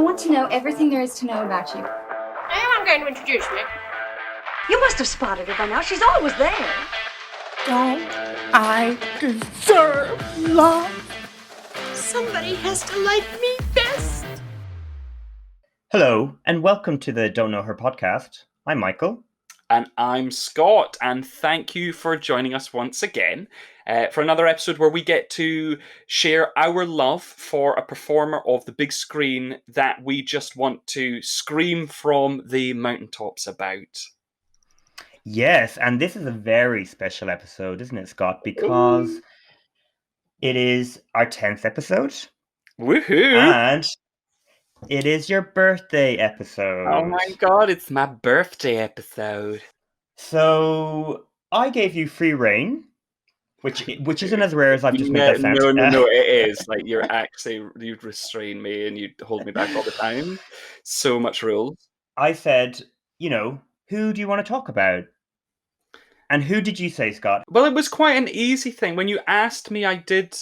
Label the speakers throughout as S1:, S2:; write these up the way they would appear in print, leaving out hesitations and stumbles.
S1: want to know everything there is to know about you.
S2: Now I'm going to introduce me.
S3: You must have spotted her by now. She's always there.
S4: Don't I deserve love?
S2: Somebody has to like me best.
S5: Hello, and welcome to the Don't Know Her podcast. I'm Michael.
S6: And I'm Scott, and thank you for joining us once again for another episode where we get to share our love for a performer of the big screen that we just want to scream from the mountaintops about.
S5: Yes, and this is a very special episode, isn't it, Scott? Because it is our 10th episode.
S6: Woohoo!
S5: And it is your birthday episode.
S6: Oh my god, it's my birthday episode.
S5: So I gave you free rein, which isn't as rare as I've just made that sound.
S6: No, it is. Like, you'd restrain me and you'd hold me back all the time. So much rules.
S5: I said, who do you want to talk about? And who did you say, Scott?
S6: Well, it was quite an easy thing. When you asked me, I did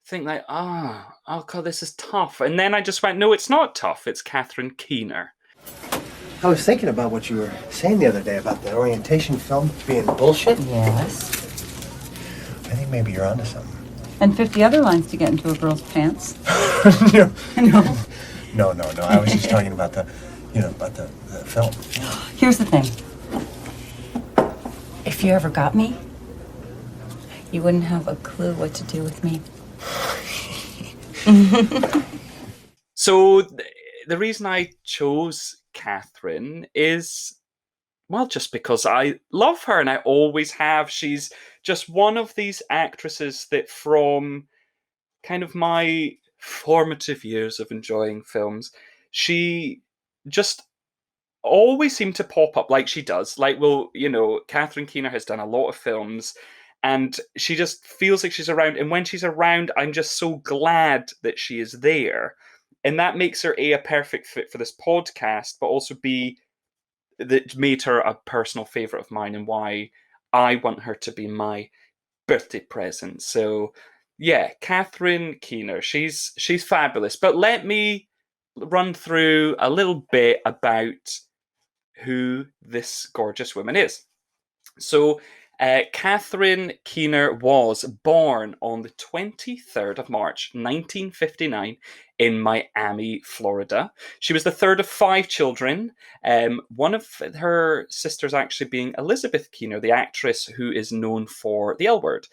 S6: think like, oh god, this is tough. And then I just went, no, it's not tough. It's Catherine Keener.
S7: I was thinking about what you were saying the other day about the orientation film being bullshit.
S8: Yes.
S7: I think maybe you're onto something.
S8: And 50 other lines to get into a girl's pants.
S7: No.
S8: No.
S7: No. I was just talking about the film.
S8: Here's the thing. If you ever got me, you wouldn't have a clue what to do with me.
S6: So the reason I chose Catherine is, well, just because I love her and I always have. She's just one of these actresses that from kind of my formative years of enjoying films, she just always seemed to pop up like she does. Like, well, Catherine Keener has done a lot of films and she just feels like she's around. And when she's around, I'm just so glad that she is there. And that makes her A, a perfect fit for this podcast, but also B, that made her a personal favourite of mine and why I want her to be my birthday present. So, yeah, Catherine Keener, she's fabulous. But let me run through a little bit about who this gorgeous woman is. So, Catherine Keener was born on the 23rd of March, 1959, in Miami, Florida. She was the third of 5 children, one of her sisters actually being Elizabeth Keener, the actress who is known for The L Word.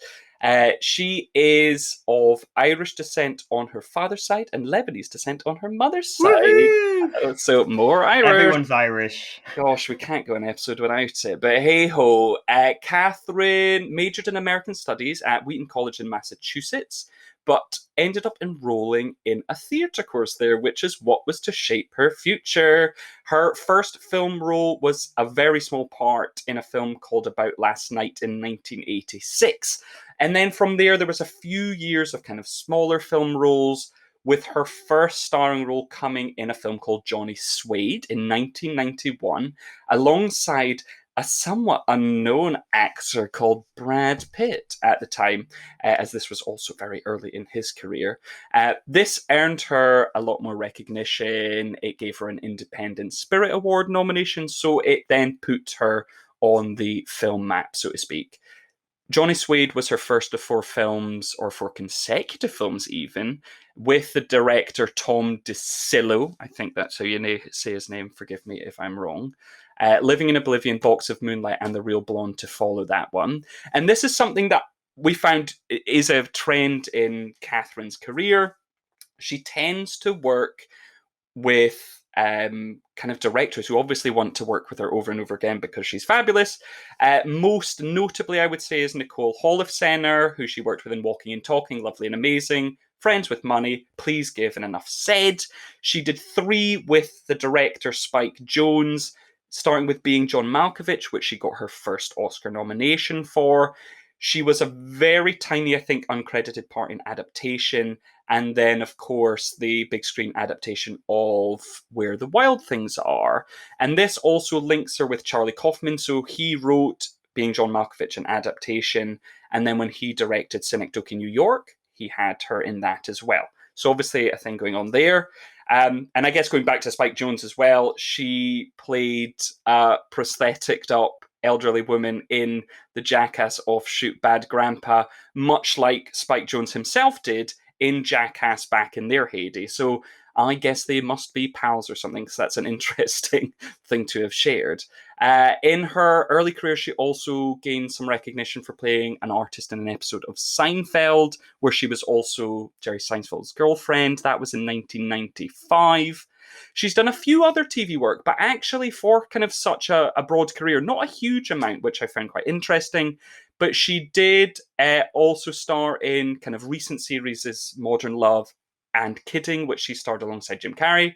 S6: She is of Irish descent on her father's side and Lebanese descent on her mother's side. So more Irish.
S5: Everyone's Irish.
S6: Gosh, we can't go an episode without it. But hey-ho, Catherine majored in American Studies at Wheaton College in Massachusetts, but ended up enrolling in a theatre course there, which is what was to shape her future. Her first film role was a very small part in a film called About Last Night in 1986. And then from there was a few years of kind of smaller film roles, with her first starring role coming in a film called Johnny Suede in 1991, alongside a somewhat unknown actor called Brad Pitt at the time, as this was also very early in his career. This earned her a lot more recognition. It gave her an Independent Spirit Award nomination, so it then put her on the film map, so to speak. Johnny Suede was her first of 4 films, or 4 consecutive films even, with the director Tom DeCillo. I think that's how you say his name, forgive me if I'm wrong. Living in Oblivion, Box of Moonlight, and The Real Blonde to follow that one. And this is something that we found is a trend in Catherine's career. She tends to work with kind of directors who obviously want to work with her over and over again because she's fabulous. Most notably, I would say, is Nicole Holofcener, who she worked with in Walking and Talking, Lovely and Amazing, Friends with Money, Please Give and Enough Said. She did 3 with the director Spike Jonze, starting with Being John Malkovich, which she got her first Oscar nomination for. She was a very tiny, I think, uncredited part in Adaptation. And then, of course, the big screen adaptation of Where the Wild Things Are. And this also links her with Charlie Kaufman. So he wrote Being John Malkovich, an adaptation. And then when he directed Synecdoche, New York, he had her in that as well. So obviously a thing going on there. And I guess going back to Spike Jonze as well, she played a prosthetic up elderly woman in the Jackass offshoot Bad Grandpa, much like Spike Jonze himself did in Jackass back in their heyday. So I guess they must be pals or something, because that's an interesting thing to have shared. In her early career, she also gained some recognition for playing an artist in an episode of Seinfeld, where she was also Jerry Seinfeld's girlfriend. That was in 1995. She's done a few other TV work, but actually for kind of such a broad career, not a huge amount, which I found quite interesting. But she did also star in kind of recent series as Modern Love and Kidding, which she starred alongside Jim Carrey.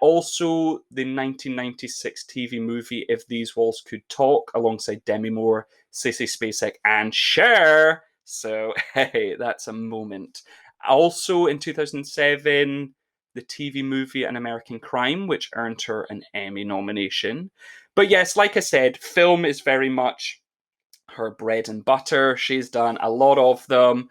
S6: Also, the 1996 TV movie If These Walls Could Talk, alongside Demi Moore, Sissy Spacek, and Cher. So, hey, that's a moment. Also, in 2007, the TV movie An American Crime, which earned her an Emmy nomination. But yes, like I said, film is very much her bread and butter. She's done a lot of them.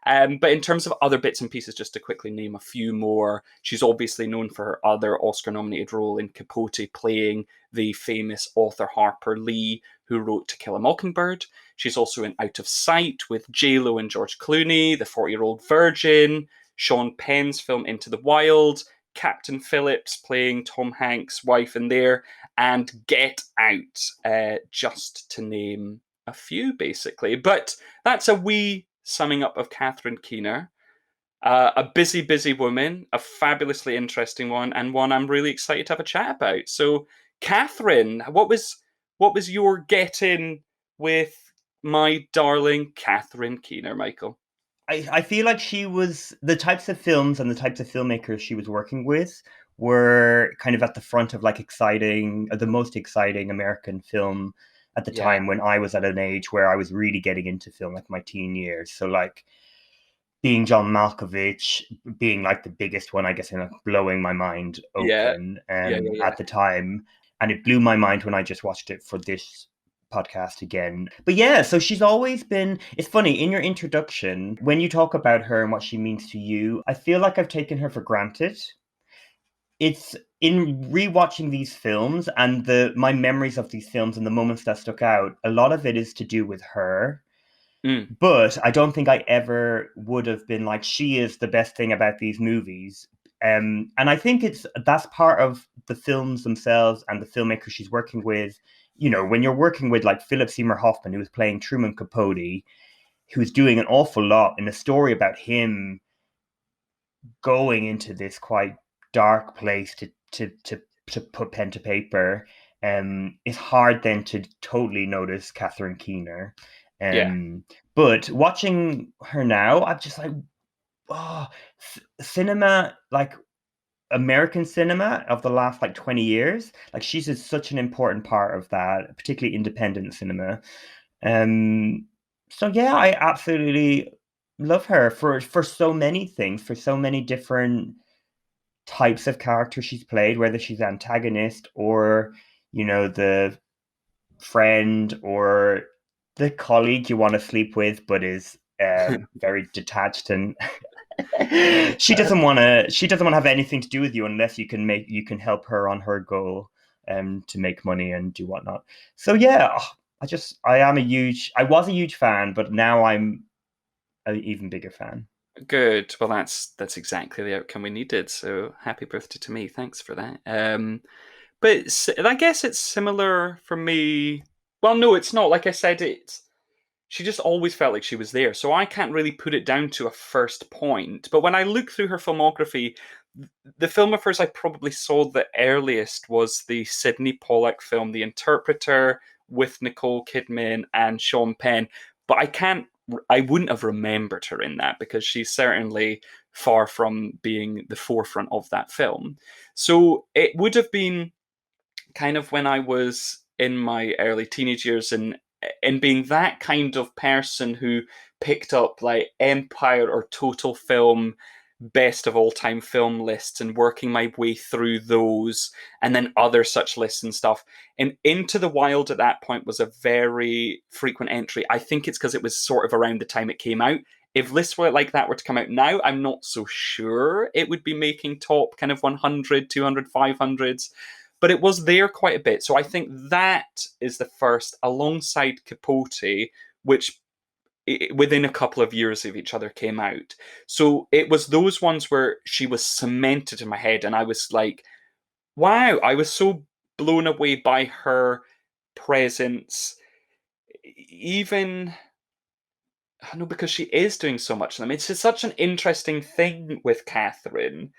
S6: But in terms of other bits and pieces, just to quickly name a few more, she's obviously known for her other Oscar-nominated role in Capote, playing the famous author Harper Lee, who wrote To Kill a Mockingbird. She's also in Out of Sight with J-Lo and George Clooney, The 40-Year-Old Virgin, Sean Penn's film Into the Wild, Captain Phillips playing Tom Hanks' wife in there, and Get Out, just to name a few, basically. But that's a wee summing up of Catherine Keener. A busy, busy woman, a fabulously interesting one, and one I'm really excited to have a chat about. So, Catherine, what was your get-in with my darling Catherine Keener, Michael?
S5: I feel like she was, the types of films and the types of filmmakers she was working with were kind of at the front of like the most exciting American film at the time, when I was at an age where I was really getting into film, like my teen years. So like being John Malkovich, being like the biggest one, I guess, and like blowing my mind open at the time. And it blew my mind when I just watched it for this podcast again. But yeah, so she's always been, it's funny, in your introduction, when you talk about her and what she means to you, I feel like I've taken her for granted. It's in rewatching these films and my memories of these films and the moments that stuck out, a lot of it is to do with her. But I don't think I ever would have been like, she is the best thing about these movies. And I think that's part of the films themselves and the filmmakers she's working with. You know, when you're working with like Philip Seymour Hoffman, who was playing Truman Capote, who's doing an awful lot in a story about him going into this quite dark place to put pen to paper, it's hard then to totally notice Catherine Keener. But watching her now, I'm just like, oh, cinema, like American cinema of the last like 20 years, like she's such an important part of that, particularly independent cinema. So yeah, I absolutely love her for so many things, for so many different types of characters she's played, whether she's antagonist or, you know, the friend or the colleague you want to sleep with but is very detached, and she doesn't want to have anything to do with you unless you can help her on her goal to make money and do whatnot. So yeah, I was a huge fan, but now I'm an even bigger fan.
S6: Good. Well, that's exactly the outcome we needed. So happy birthday to me. Thanks for that. But I guess it's similar for me. Well, no, it's not. Like I said, she just always felt like she was there. So I can't really put it down to a first point. But when I look through her filmography, the film of hers I probably saw the earliest was the Sidney Pollack film, The Interpreter, with Nicole Kidman and Sean Penn. But I wouldn't have remembered her in that, because she's certainly far from being the forefront of that film. So it would have been kind of when I was in my early teenage years and being that kind of person who picked up like Empire or Total Film best of all time film lists and working my way through those, and then other such lists and stuff. And Into the Wild at that point was a very frequent entry. I think it's because it was sort of around the time it came out. if lists like that were to come out now, I'm not so sure it would be making top kind of 100, 200, 500s. But it was there quite a bit. So I think that is the first, alongside Capote, which within a couple of years of each other came out. So it was those ones where she was cemented in my head, and I was like, wow, I was so blown away by her presence. Even, I don't know, because she is doing so much of them. It's just such an interesting thing with Catherine.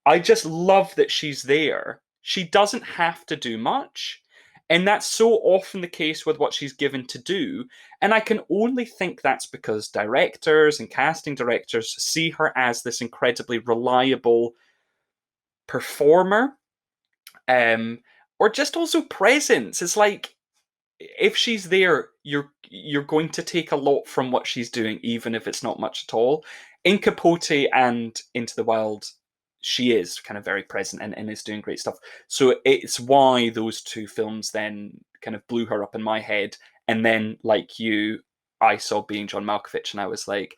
S6: I just love that she's there. She doesn't have to do much. And that's so often the case with what she's given to do. And I can only think that's because directors and casting directors see her as this incredibly reliable performer, or just also presence. It's like, if she's there, you're going to take a lot from what she's doing, even if it's not much at all. In Capote and Into the Wild, she is kind of very present and is doing great stuff. So it's why those two films then kind of blew her up in my head. And then, like you, I saw Being John Malkovich, and I was like,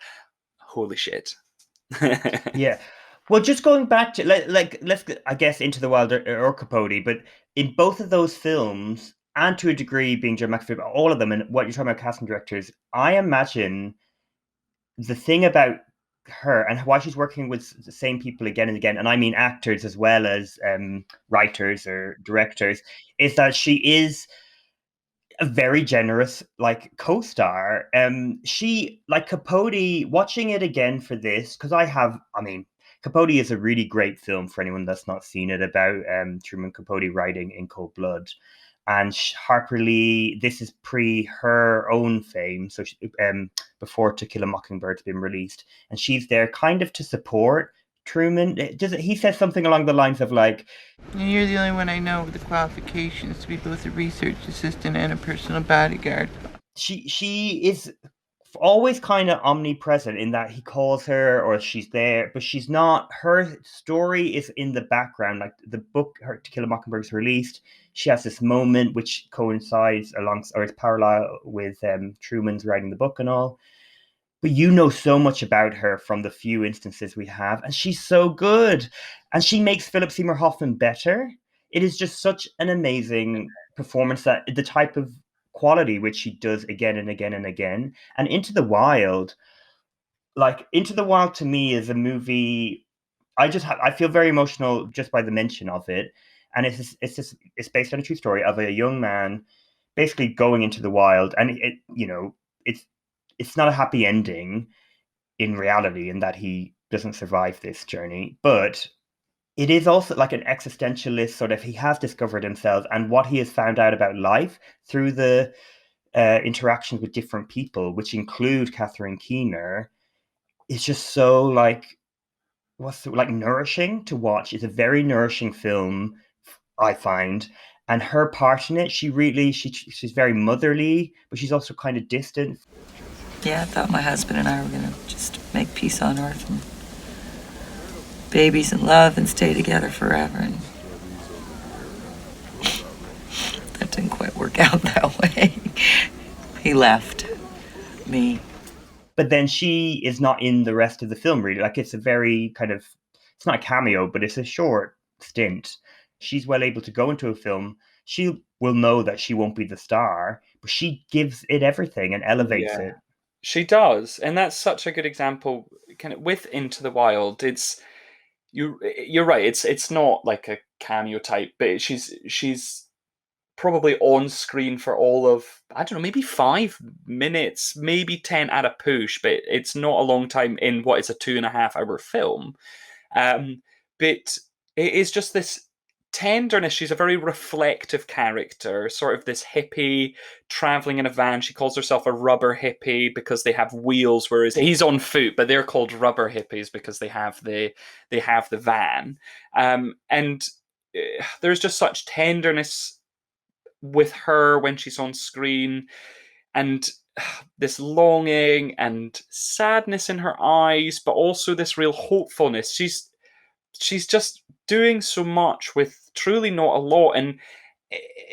S6: holy shit.
S5: Yeah. Well, just going back to let's I guess Into the Wild or Capote, but in both of those films, and to a degree, Being John Malkovich, all of them, and what you're talking about casting directors, I imagine the thing about her and why she's working with the same people again and again, and I mean actors as well as writers or directors, is that she is a very generous co-star. She, like Capote, watching it again for this, because I mean, Capote is a really great film for anyone that's not seen it, about Truman Capote writing In Cold Blood. And Harper Lee, this is pre her own fame, so before To Kill a Mockingbird's been released, and she's there kind of to support Truman. He says something along the lines of like,
S4: And you're the only one I know with the qualifications to be both a research assistant and a personal bodyguard.
S5: She is always kind of omnipresent in that he calls her or she's there, but she's not. Her story is in the background. Like the book, her To Kill a Mockingbird is released. She has this moment which coincides or is parallel with Truman's writing the book and all. But you know so much about her from the few instances we have, and she's so good. And she makes Philip Seymour Hoffman better. It is just such an amazing performance, that the type of quality which she does again and again and again. And Into the Wild to me is a movie I feel very emotional just by the mention of it. And it's based on a true story of a young man basically going into the wild, and it's not a happy ending in reality, in that he doesn't survive this journey, but it is also like an existentialist sort of, he has discovered himself and what he has found out about life through the interactions with different people, which include Catherine Keener. Is just so nourishing to watch. It's a very nourishing film, I find. And her part in it, she's very motherly, but she's also kind of distant.
S8: Yeah, I thought my husband and I were gonna just make peace on earth and babies and love and stay together forever, and that didn't quite work out that way. He left me.
S5: But then she is not in the rest of the film, really. Like, it's a very kind of, it's not a cameo, but it's a short stint. She's well able to go into a film. She will know that she won't be the star, but she gives it everything and elevates it.
S6: She does, and that's such a good example. Kind of with Into the Wild, you're right. It's not like a cameo type, but she's probably on screen for all of, I don't know, maybe 5 minutes, maybe 10 at a push, but it's not a long time in what is a 2.5-hour film. But it is just this tenderness. She's a very reflective character, sort of this hippie traveling in a van. She calls herself a rubber hippie because they have wheels, whereas he's on foot, but they're called rubber hippies because they have the van. And there's just such tenderness with her when she's on screen, and this longing and sadness in her eyes, but also this real hopefulness. She's just doing so much with truly not a lot, and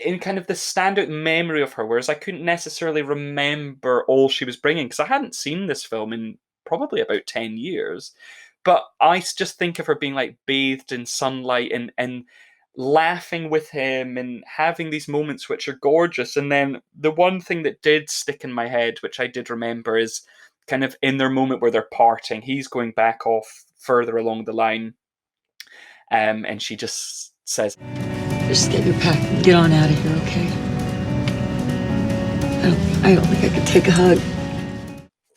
S6: in kind of the standout memory of her, whereas I couldn't necessarily remember all she was bringing, because I hadn't seen this film in probably about 10 years. But I just think of her being like bathed in sunlight and laughing with him and having these moments which are gorgeous. And then the one thing that did stick in my head, which I did remember, is kind of in their moment where they're parting, he's going back off further along the line. And she just says,
S8: Just get your pack and get on out of here, okay? I don't think I could take a hug.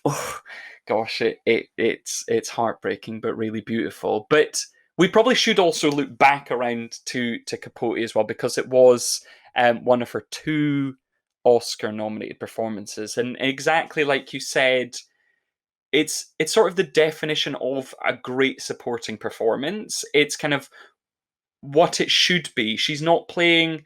S6: oh gosh, it's heartbreaking, but really beautiful. But we probably should also look back around to Capote as well, because it was one of her 2 Oscar-nominated performances, and exactly like you said, it's sort of the definition of a great supporting performance. It's kind of what it should be. She's not playing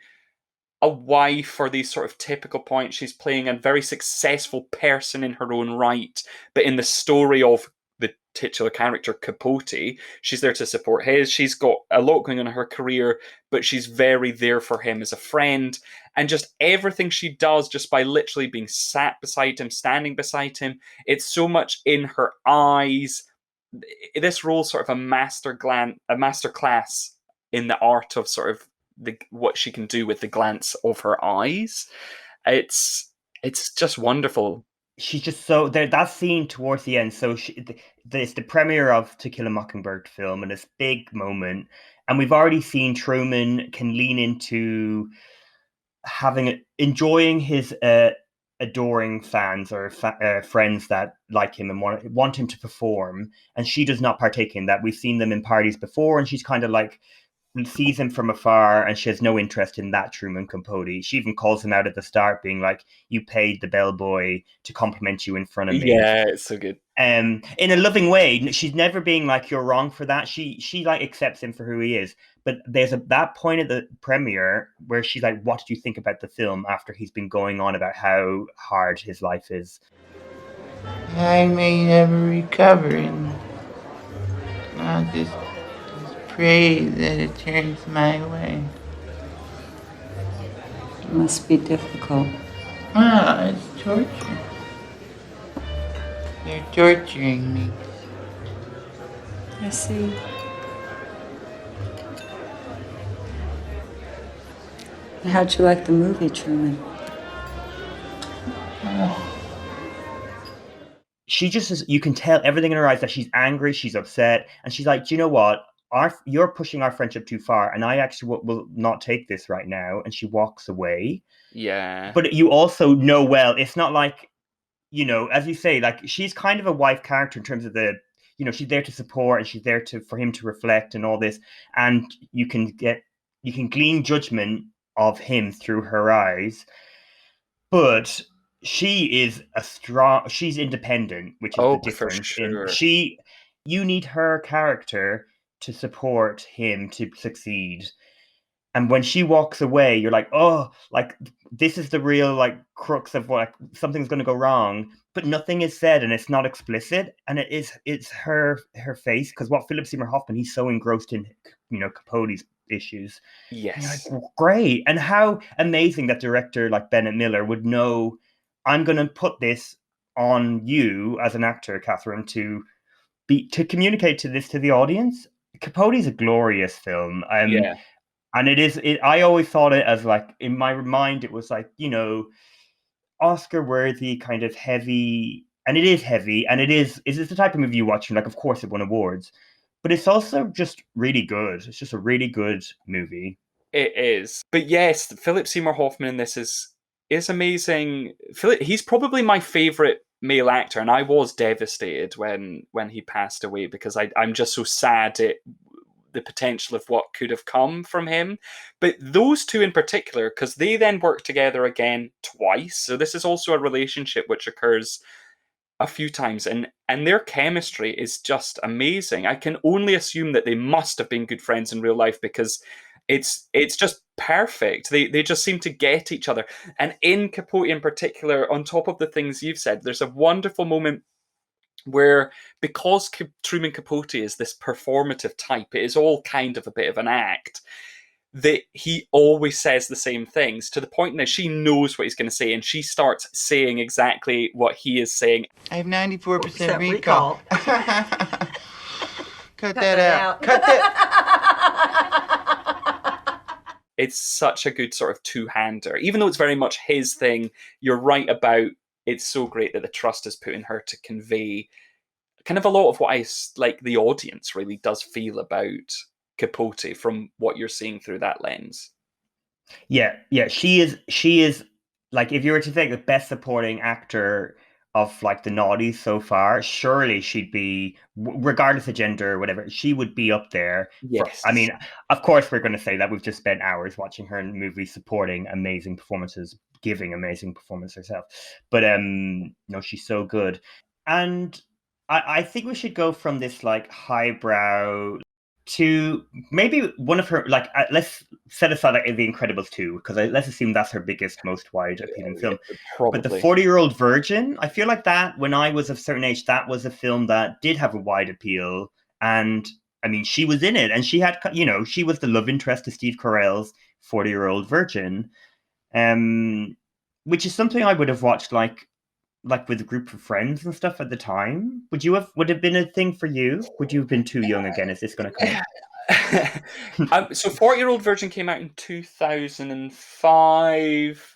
S6: a wife or these sort of typical points. She's playing a very successful person in her own right, but in the story of the titular character Capote, she's there to support his. She's got a lot going on in her career, but she's very there for him as a friend. And just everything she does, just by literally being sat beside him, standing beside him, it's so much in her eyes. This role sort of a master class in the art of sort of what she can do with the glance of her eyes. It's just wonderful.
S5: She's just so there. That scene towards the end. So it's the premiere of To Kill a Mockingbird film, and this big moment. And we've already seen Truman can lean into enjoying his adoring fans or friends that like him and want him to perform, and she does not partake in that. We've seen them in parties before, and she's kind of like sees him from afar, and she has no interest in that Truman Capote. She even calls him out at the start, being like, "You paid the bellboy to compliment you in front of me."
S6: Yeah, it's so good.
S5: In a loving way. She's never being like, "You're wrong for that." She like accepts him for who he is. But there's that point at the premiere where she's like, "What did you think about the film?" After he's been going on about how hard his life is.
S4: I may never recover, and I'll just pray that it turns my way.
S8: It must be difficult.
S4: Ah, it's torture. They're torturing me.
S8: I see. And how'd you like the movie, Truman?
S5: She just is, you can tell everything in her eyes that she's angry, she's upset, and she's like, "Do you know what? You're pushing our friendship too far, and I actually will not take this right now." And she walks away.
S6: Yeah.
S5: But you also know, well, it's not like, as you say, like she's kind of a wife character in terms of she's there to support, and she's there for him to reflect and all this, and you can glean judgment of him through her eyes, but she's independent, which is the difference.
S6: For sure.
S5: You need her character to support him to succeed. And when she walks away, you're like, oh, like this is the real like crux of what something's going to go wrong, but nothing is said and it's not explicit. And it's her face, because what Philip Seymour Hoffman, he's so engrossed in, Capote's issues.
S6: Yes.
S5: Like, great. And how amazing that director like Bennett Miller would know, I'm going to put this on you as an actor, Catherine, to communicate to the audience. Capote is a glorious film.
S6: Yeah.
S5: And I always thought it as like, in my mind, it was like, Oscar worthy, kind of heavy, and it is heavy, and it's the type of movie you watch, and like, of course it won awards, but it's also just really good. It's just a really good movie.
S6: It is. But yes, Philip Seymour Hoffman in this is amazing. He's probably my favorite male actor, and I was devastated when he passed away, because I'm just so sad at the potential of what could have come from him. But those two in particular, because they then work together again twice, so this is also a relationship which occurs a few times, and their chemistry is just amazing. I can only assume that they must have been good friends in real life, because it's just perfect. They just seem to get each other. And in Capote in particular, on top of the things you've said, there's a wonderful moment where, because Truman Capote is this performative type, it is all kind of a bit of an act. that he always says the same things, to the point now she knows what he's going to say, and she starts saying exactly what he is saying.
S4: I have 94%
S8: Percent
S4: recall.
S8: recall.
S4: Cut that out. Cut that.
S6: It's such a good sort of two-hander. Even though it's very much his thing, you're right about it's so great that the trust is put in her to convey kind of a lot of what the audience really does feel about Capote from what you're seeing through that lens.
S5: Yeah, she is like, if you were to take the best supporting actor of like the noughties so far, surely she'd be, regardless of gender or whatever, she would be up there.
S6: Yes.
S5: I mean, of course we're going to say that we've just spent hours watching her in movies supporting amazing performances, giving amazing performance herself. But no, she's so good. And I think we should go from this like highbrow to maybe one of her, like, let's set aside like The Incredibles 2, because let's assume that's her biggest, most wide appealing film.
S6: Probably.
S5: But The 40-Year-Old Virgin, I feel like that, when I was of a certain age, that was a film that did have a wide appeal. And I mean, she was in it, and she had, she was the love interest to Steve Carell's 40-Year-Old Virgin, which is something I would have watched like with a group of friends and stuff at the time. Would it have been a thing for you? Would you have been too young again? Is this going to come?
S6: So 40-Year-Old Virgin came out in 2005.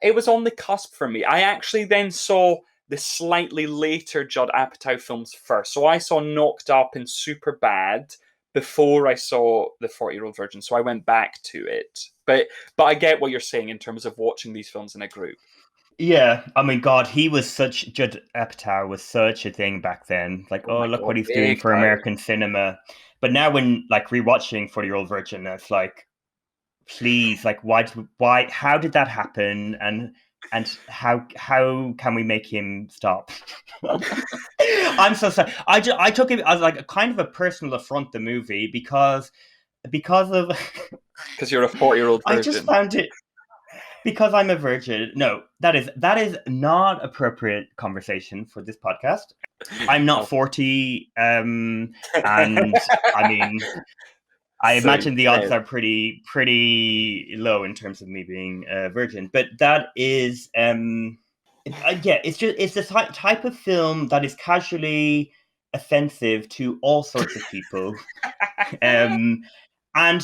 S6: It was on the cusp for me. I actually then saw the slightly later Judd Apatow films first. So I saw Knocked Up and Superbad before I saw the 40-Year-Old Virgin. So I went back to it. But I get what you're saying in terms of watching these films in a group.
S5: Yeah, I mean, God, Judd Apatow was such a thing back then. Like, look what he's doing for American cinema. But now when, like, rewatching 40-Year-Old Virgin, it's like, please, like, why, how did that happen? And how can we make him stop? I'm so sorry. I took it as like a kind of a personal affront, the movie, because of...
S6: Because you're a 40-year-old virgin.
S5: I just found it... Because I'm a virgin. No, that is not appropriate conversation for this podcast. I'm not 40, and I mean, I imagine the odds are pretty low in terms of me being a virgin. But that is, it's the type of film that is casually offensive to all sorts of people, and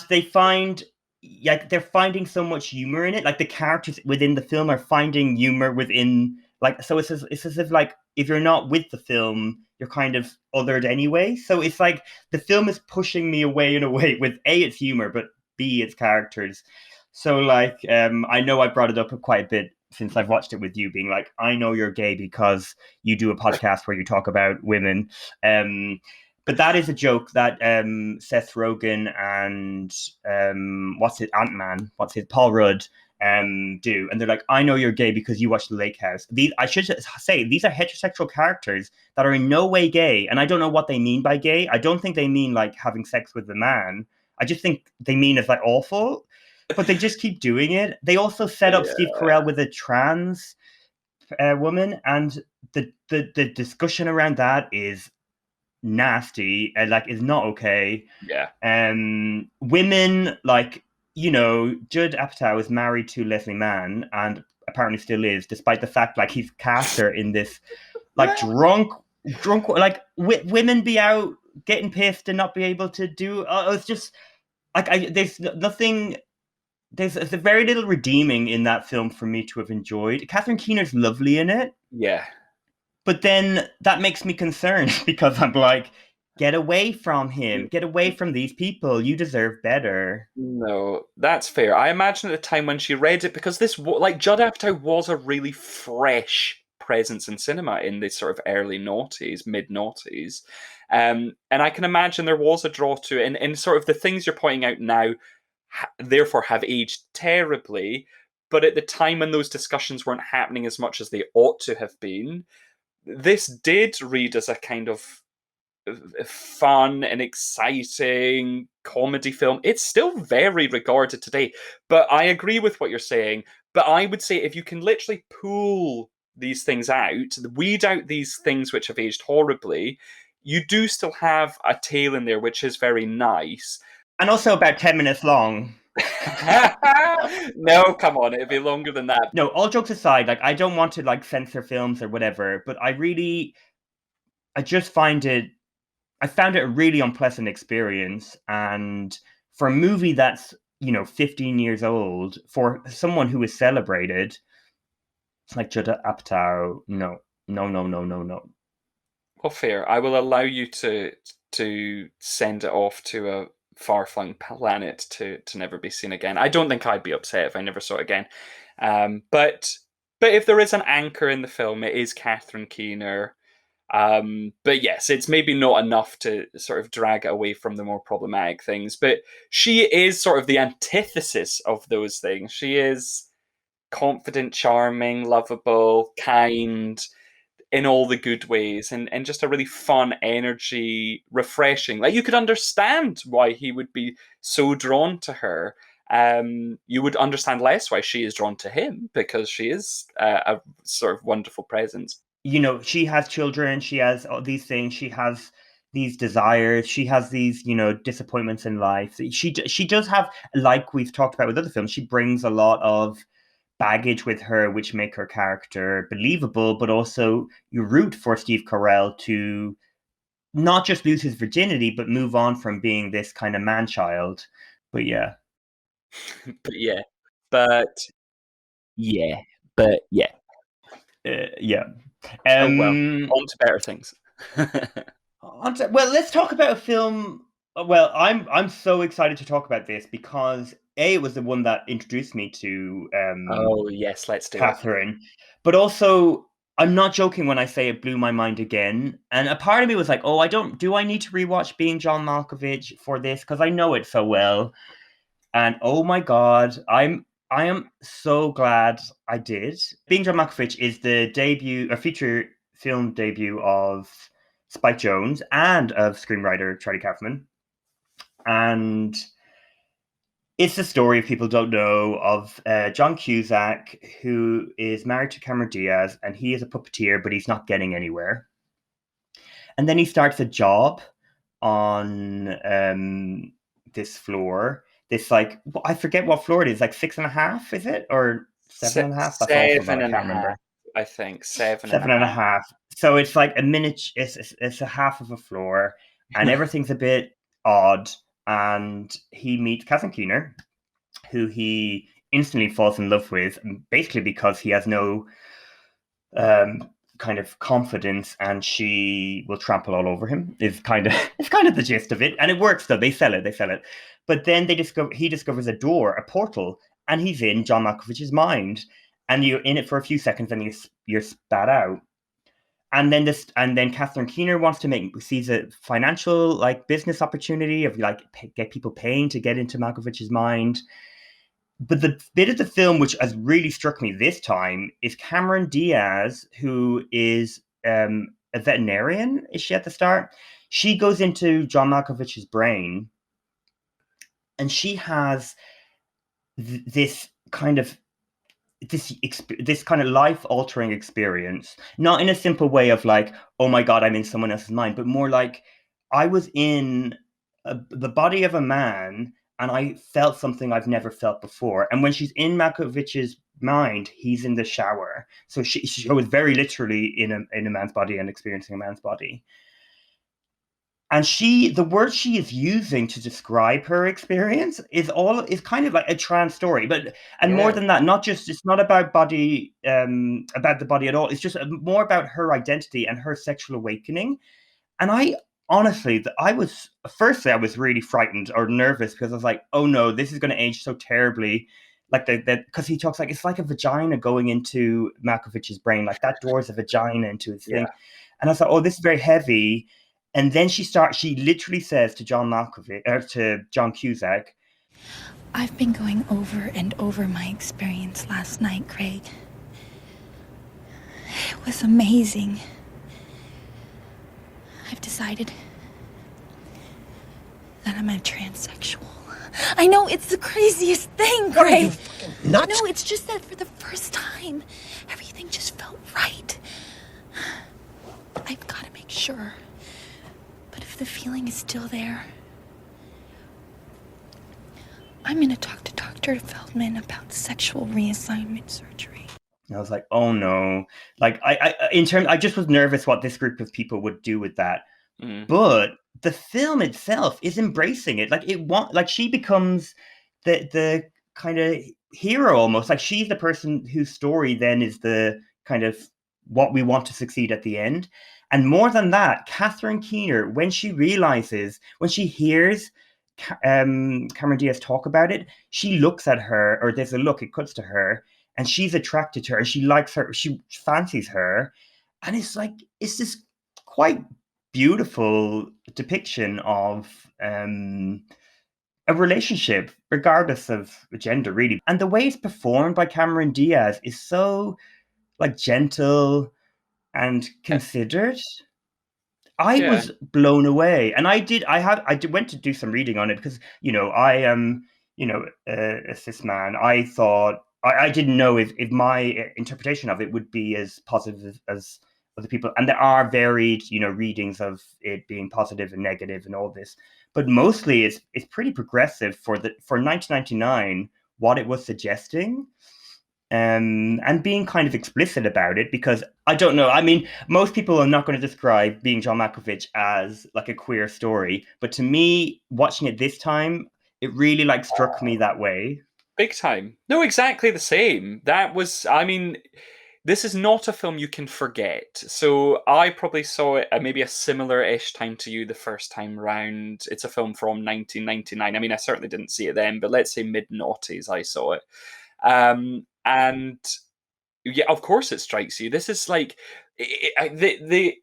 S5: they find. Yeah, they're finding so much humor in it. Like, the characters within the film are finding humor within, like, so it's as if, like, if you're not with the film, you're kind of othered anyway. So it's like the film is pushing me away in a way with A, its humor, but B, its characters. So, like, I know I brought it up quite a bit since I've watched it with you, being like, I know you're gay because you do a podcast where you talk about women. But that is a joke that Seth Rogen and Paul Rudd do, and they're like, I know you're gay because you watched The Lake House. I should say these are heterosexual characters that are in no way gay, and I don't know what they mean by gay. I don't think they mean like having sex with a man. I just think they mean it's like awful, but they just keep doing it. They also set up Steve Carell with a trans woman, and the discussion around that is nasty and like is not okay.
S6: Yeah.
S5: Women, like, Judd Apatow is married to Leslie Mann, and apparently still is, despite the fact like he's cast her in this like drunk like women be out getting pissed and not be able to do. It's just like there's nothing. There's very little redeeming in that film for me to have enjoyed. Catherine Keener's lovely in it.
S6: Yeah.
S5: But then that makes me concerned because I'm like, get away from him. Get away from these people. You deserve better.
S6: No, that's fair. I imagine at the time when she read it, because Judd Apatow was a really fresh presence in cinema in the sort of early noughties, mid-noughties. And I can imagine there was a draw to it. And sort of the things you're pointing out now, therefore, have aged terribly. But at the time when those discussions weren't happening as much as they ought to have been, this did read as a kind of fun and exciting comedy film. It's still very regarded today, but I agree with what you're saying. But I would say if you can literally pull these things out, weed out these things which have aged horribly, you do still have a tale in there which is very nice.
S5: And also about 10 minutes long.
S6: No, come on, it'd be longer than that.
S5: No, all jokes aside, like, I don't want to, like, censor films or whatever, but I just found it a really unpleasant experience. And for a movie that's, 15 years old, for someone who is celebrated, like Judd Apatow, no.
S6: Well, fair. I will allow you to send it off to a far-flung planet to never be seen again. I don't think I'd be upset if I never saw it again. But if there is an anchor in the film, it is Catherine Keener. But yes, it's maybe not enough to sort of drag it away from the more problematic things. But she is sort of the antithesis of those things. She is confident, charming, lovable, kind, in all the good ways, and just a really fun, energy, refreshing. Like, you could understand why he would be so drawn to her. You would understand less why she is drawn to him, because she is a sort of wonderful presence.
S5: She has children, she has all these things, she has these desires, she has these, disappointments in life. She does have, like we've talked about with other films, she brings a lot of baggage with her, which make her character believable, but also you root for Steve Carell to not just lose his virginity, but move on from being this kind of man-child. But yeah.
S6: But yeah. But yeah.
S5: Yeah.
S6: Oh well, on to better things.
S5: Well, let's talk about a film. Well, I'm so excited to talk about this because it was the one that introduced me to
S6: oh yes, let's do
S5: Catherine. But also, I'm not joking when I say it blew my mind again. And a part of me was like, oh, do I need to rewatch Being John Malkovich for this? Because I know it so well. And oh my God, I am so glad I did. Being John Malkovich is the feature film debut of Spike Jonze and of screenwriter Charlie Kaufman. And it's the story, if people don't know, of John Cusack, who is married to Cameron Diaz, and he is a puppeteer, but he's not getting anywhere. And then he starts a job on this floor. This, like, I forget what floor it is, like 6.5, is it? Or 7.5? That's
S6: seven and a half, I think. Seven and a half.
S5: So it's like it's a half of a floor, and everything's a bit odd. And he meets Catherine Keener, who he instantly falls in love with, basically because he has no kind of confidence, and she will trample all over him. It's kind of the gist of it, and it works though. They sell it. But then he discovers a door, a portal, and he's in John Malkovich's mind, and you're in it for a few seconds, and you're spat out. And then Catherine Keener sees a financial, like, business opportunity of, like, get people paying to get into Malkovich's mind. But the bit of the film which has really struck me this time is Cameron Diaz, who is a veterinarian. Is she at the start? She goes into John Malkovich's brain, and she has this kind of life-altering experience, not in a simple way of like, oh my God, I'm in someone else's mind, but more like I was in the body of a man, and I felt something I've never felt before. And when she's in Malkovich's mind, he's in the shower. So she was very literally in a man's body and experiencing a man's body. And the word she is using to describe her experience is kind of like a trans story, more than that, it's not about body, about the body at all. It's just more about her identity and her sexual awakening. And I honestly, I was really frightened or nervous, because I was like, oh no, this is going to age so terribly. Like because he talks like it's like a vagina going into Malkovich's brain, like that door is a vagina into his thing. And I thought, oh, this is very heavy. And then she literally says to John Cusack,
S9: I've been going over and over my experience last night, Craig. It was amazing. I've decided that I'm a transsexual. I know it's the craziest thing, Craig.
S7: What are you, fucking nuts?
S9: No, it's just that for the first time, everything just felt right. I've got to make sure. But if the feeling is still there, I'm gonna talk to Dr. Feldman about sexual reassignment surgery.
S5: And I was like, oh no. Like I just was nervous what this group of people would do with that. But the film itself is embracing it. Like she becomes the kind of hero almost. Like she's the person whose story then is the kind of what we want to succeed at the end. And more than that, Catherine Keener, when she hears Cameron Diaz talk about it, she looks at her, or there's a look, it cuts to her, and she's attracted to her, and she likes her, she fancies her. And it's this quite beautiful depiction of a relationship, regardless of gender, really. And the way it's performed by Cameron Diaz is so gentle and considered. I was blown away, and I went to do some reading on it because I am a cis man. I thought I didn't know if my interpretation of it would be as positive as other people, and there are varied readings of it being positive and negative and all this, but mostly it's pretty progressive for 1999 what it was suggesting. And being kind of explicit about it, because I don't know. I mean, most people are not going to describe Being John Malkovich as like a queer story, but to me, watching it this time, it really struck me that way.
S6: Big time. No, exactly the same. That was, I mean, this is not a film you can forget. So I probably saw it at maybe a similar-ish time to you the first time round. It's a film from 1999. I mean, I certainly didn't see it then, but let's say mid-noughties I saw it. And yeah, of course it strikes you. This is the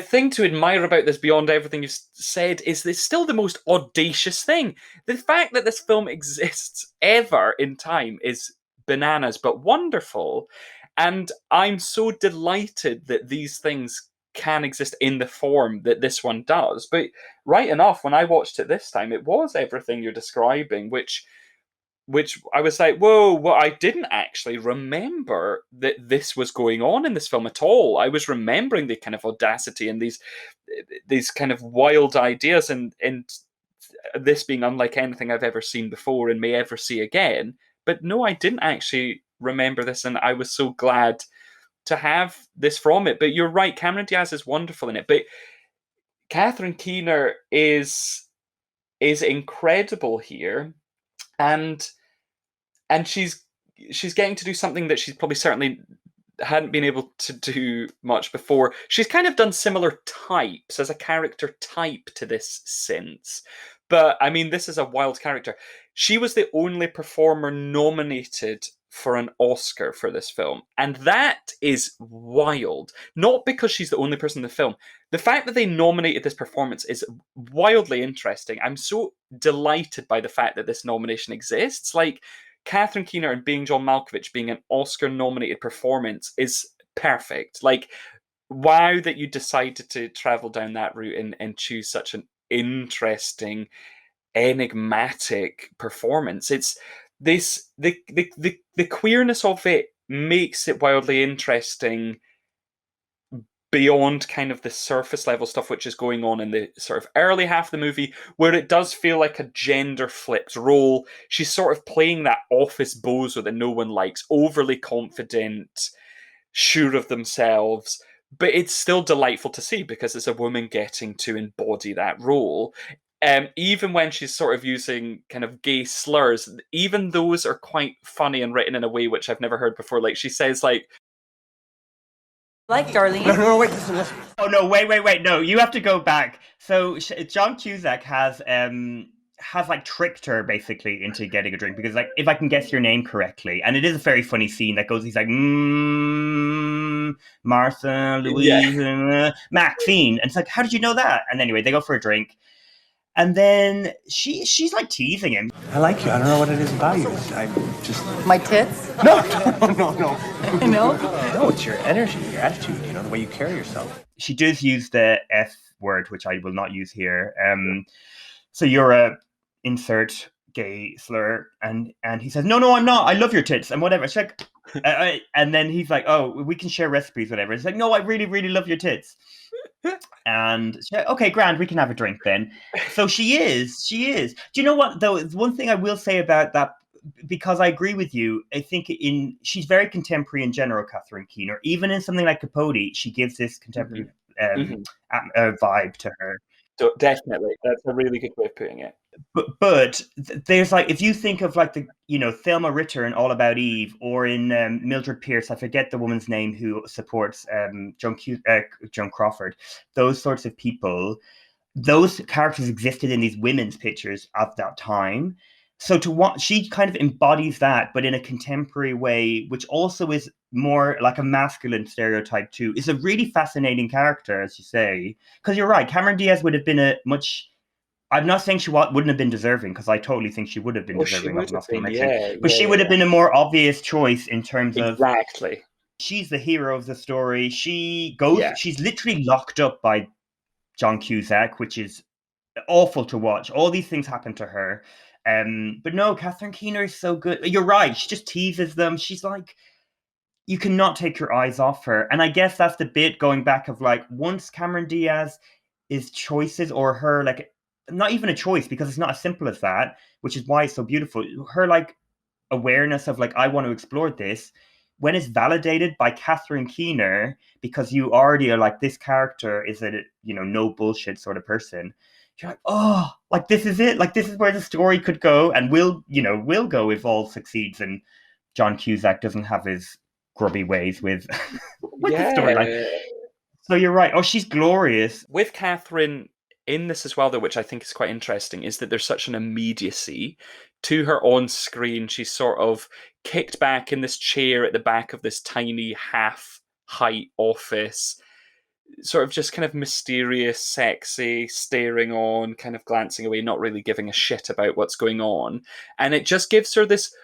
S6: thing to admire about this, beyond everything you've said, is this still the most audacious thing. The fact that this film exists ever in time is bananas, but wonderful. And I'm so delighted that these things can exist in the form that this one does. But right enough, when I watched it this time, it was everything you're describing, which I was like, whoa, well, I didn't actually remember that this was going on in this film at all. I was remembering the kind of audacity and these kind of wild ideas, and this being unlike anything I've ever seen before and may ever see again. But no, I didn't actually remember this, and I was so glad to have this from it. But you're right, Cameron Diaz is wonderful in it. But Catherine Keener is incredible here. And she's getting to do something that she's probably certainly hadn't been able to do much before. She's kind of done similar types as a character type to this since. But, I mean, this is a wild character. She was the only performer nominated for an Oscar for this film. And that is wild. Not because she's the only person in the film. The fact that they nominated this performance is wildly interesting. I'm so delighted by the fact that this nomination exists. Catherine Keener and Being John Malkovich being an Oscar-nominated performance is perfect. Wow that you decided to travel down that route and choose such an interesting, enigmatic performance. It's the queerness of it makes it wildly interesting beyond kind of the surface level stuff which is going on in the sort of early half of the movie, where it does feel like a gender flipped role. She's sort of playing that office bozo that no one likes, overly confident, sure of themselves, but it's still delightful to see because it's a woman getting to embody that role. Even when she's sort of using kind of gay slurs, even those are quite funny and written in a way which I've never heard before. She says
S8: Darlene.
S7: No, wait, listen.
S5: Oh no, wait. No, you have to go back. So John Cusack has tricked her basically into getting a drink because if I can guess your name correctly, and it is a very funny scene that goes, he's like, Martha, Louise, Maxine, and it's like, how did you know that? And anyway, they go for a drink. And then she's teasing him.
S7: I like you. I don't know what it is about you. I just...
S8: My tits?
S7: No.
S8: I know.
S7: No, it's your energy, your attitude, the way you carry yourself.
S5: She does use the F word, which I will not use here. So you're a insert gay slur. And he says, no, I'm not. I love your tits and whatever. She's like, and then he's like, oh, we can share recipes, whatever. It's like, no, I really, really love your tits. And okay, grand, we can have a drink then. So she is. Do you know what though? One thing I will say about that, because I agree with you. I think she's very contemporary in general, Catherine Keener. Even in something like Capote, she gives this contemporary vibe to her.
S6: So definitely, that's a really good way of putting it.
S5: But there's like, if you think of like the Thelma Ritter in All About Eve, or in Mildred Pierce, I forget the woman's name who supports Joan Crawford. Those sorts of people, those characters existed in these women's pictures of that time. So she kind of embodies that, but in a contemporary way, which also is more like a masculine stereotype too. It's a really fascinating character, as you say, because you're right. Cameron Diaz would have been a much. I'm not saying she wouldn't have been deserving, because I totally think she would have been deserving of an Oscar mention. But she would have been a more obvious choice in terms of she's the hero of the story. She's literally locked up by John Cusack, which is awful to watch. All these things happen to her. But no, Catherine Keener is so good. You're right. She just teases them. She's like, you cannot take your eyes off her. And I guess that's the bit going back of like, once Cameron Diaz's choices, or her like, not even a choice, because it's not as simple as that, which is why it's so beautiful. Her like awareness of like, I want to explore this, when it's validated by Catherine Keener, because you already are like, this character is a no bullshit sort of person. You're like, oh, like this is it. Like this is where the story could go, and will go if all succeeds, and John Cusack doesn't have his grubby ways with the storyline. So you're right. Oh, she's glorious.
S6: With Catherine in this as well, though, which I think is quite interesting, is that there's such an immediacy to her on screen. She's sort of kicked back in this chair at the back of this tiny half-height office, sort of just kind of mysterious, sexy, staring on, kind of glancing away, not really giving a shit about what's going on. And it just gives her this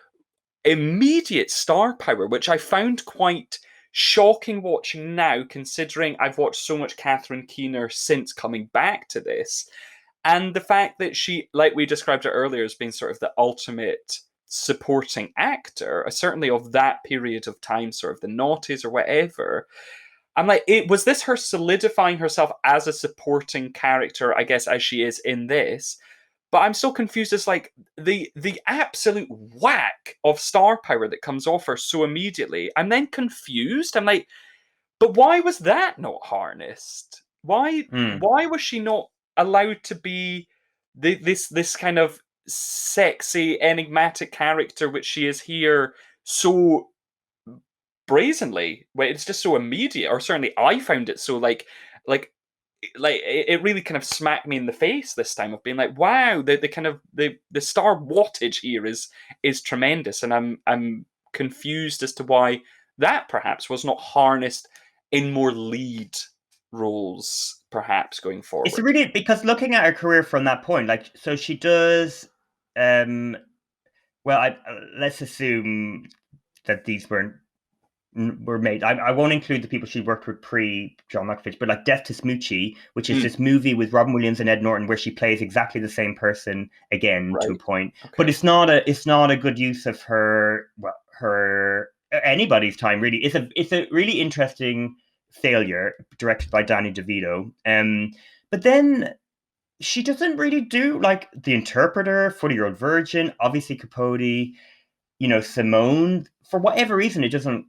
S6: immediate star power, which I found quite shocking watching now, considering I've watched so much Catherine Keener since coming back to this. And the fact that she, like we described it earlier, as being sort of the ultimate supporting actor, certainly of that period of time, sort of the noughties or whatever. I'm like, was this her solidifying herself as a supporting character, I guess, as she is in this? But I'm so confused as like the absolute whack of star power that comes off her so immediately. I'm then confused. I'm like, but why was that not harnessed? Why was she not allowed to be this kind of sexy, enigmatic character, which she is here so brazenly? Well, it's just so immediate, or certainly I found it so like it really kind of smacked me in the face this time, of being like, wow, the kind of the star wattage here is tremendous, and I'm confused as to why that perhaps was not harnessed in more lead roles, perhaps going forward.
S5: It's really, because looking at her career from that point, like, so she does, let's assume that these were made. I won't include the people she worked with pre John Malkovich, but like Death to Smoochie, which is this movie with Robin Williams and Ed Norton where she plays exactly the same person again to a point. Okay. But it's not a good use of her anybody's time really. It's a really interesting failure directed by Danny DeVito. But then she doesn't really do like The Interpreter, 40-Year-Old Virgin, obviously Capote, Simone. For whatever reason, it doesn't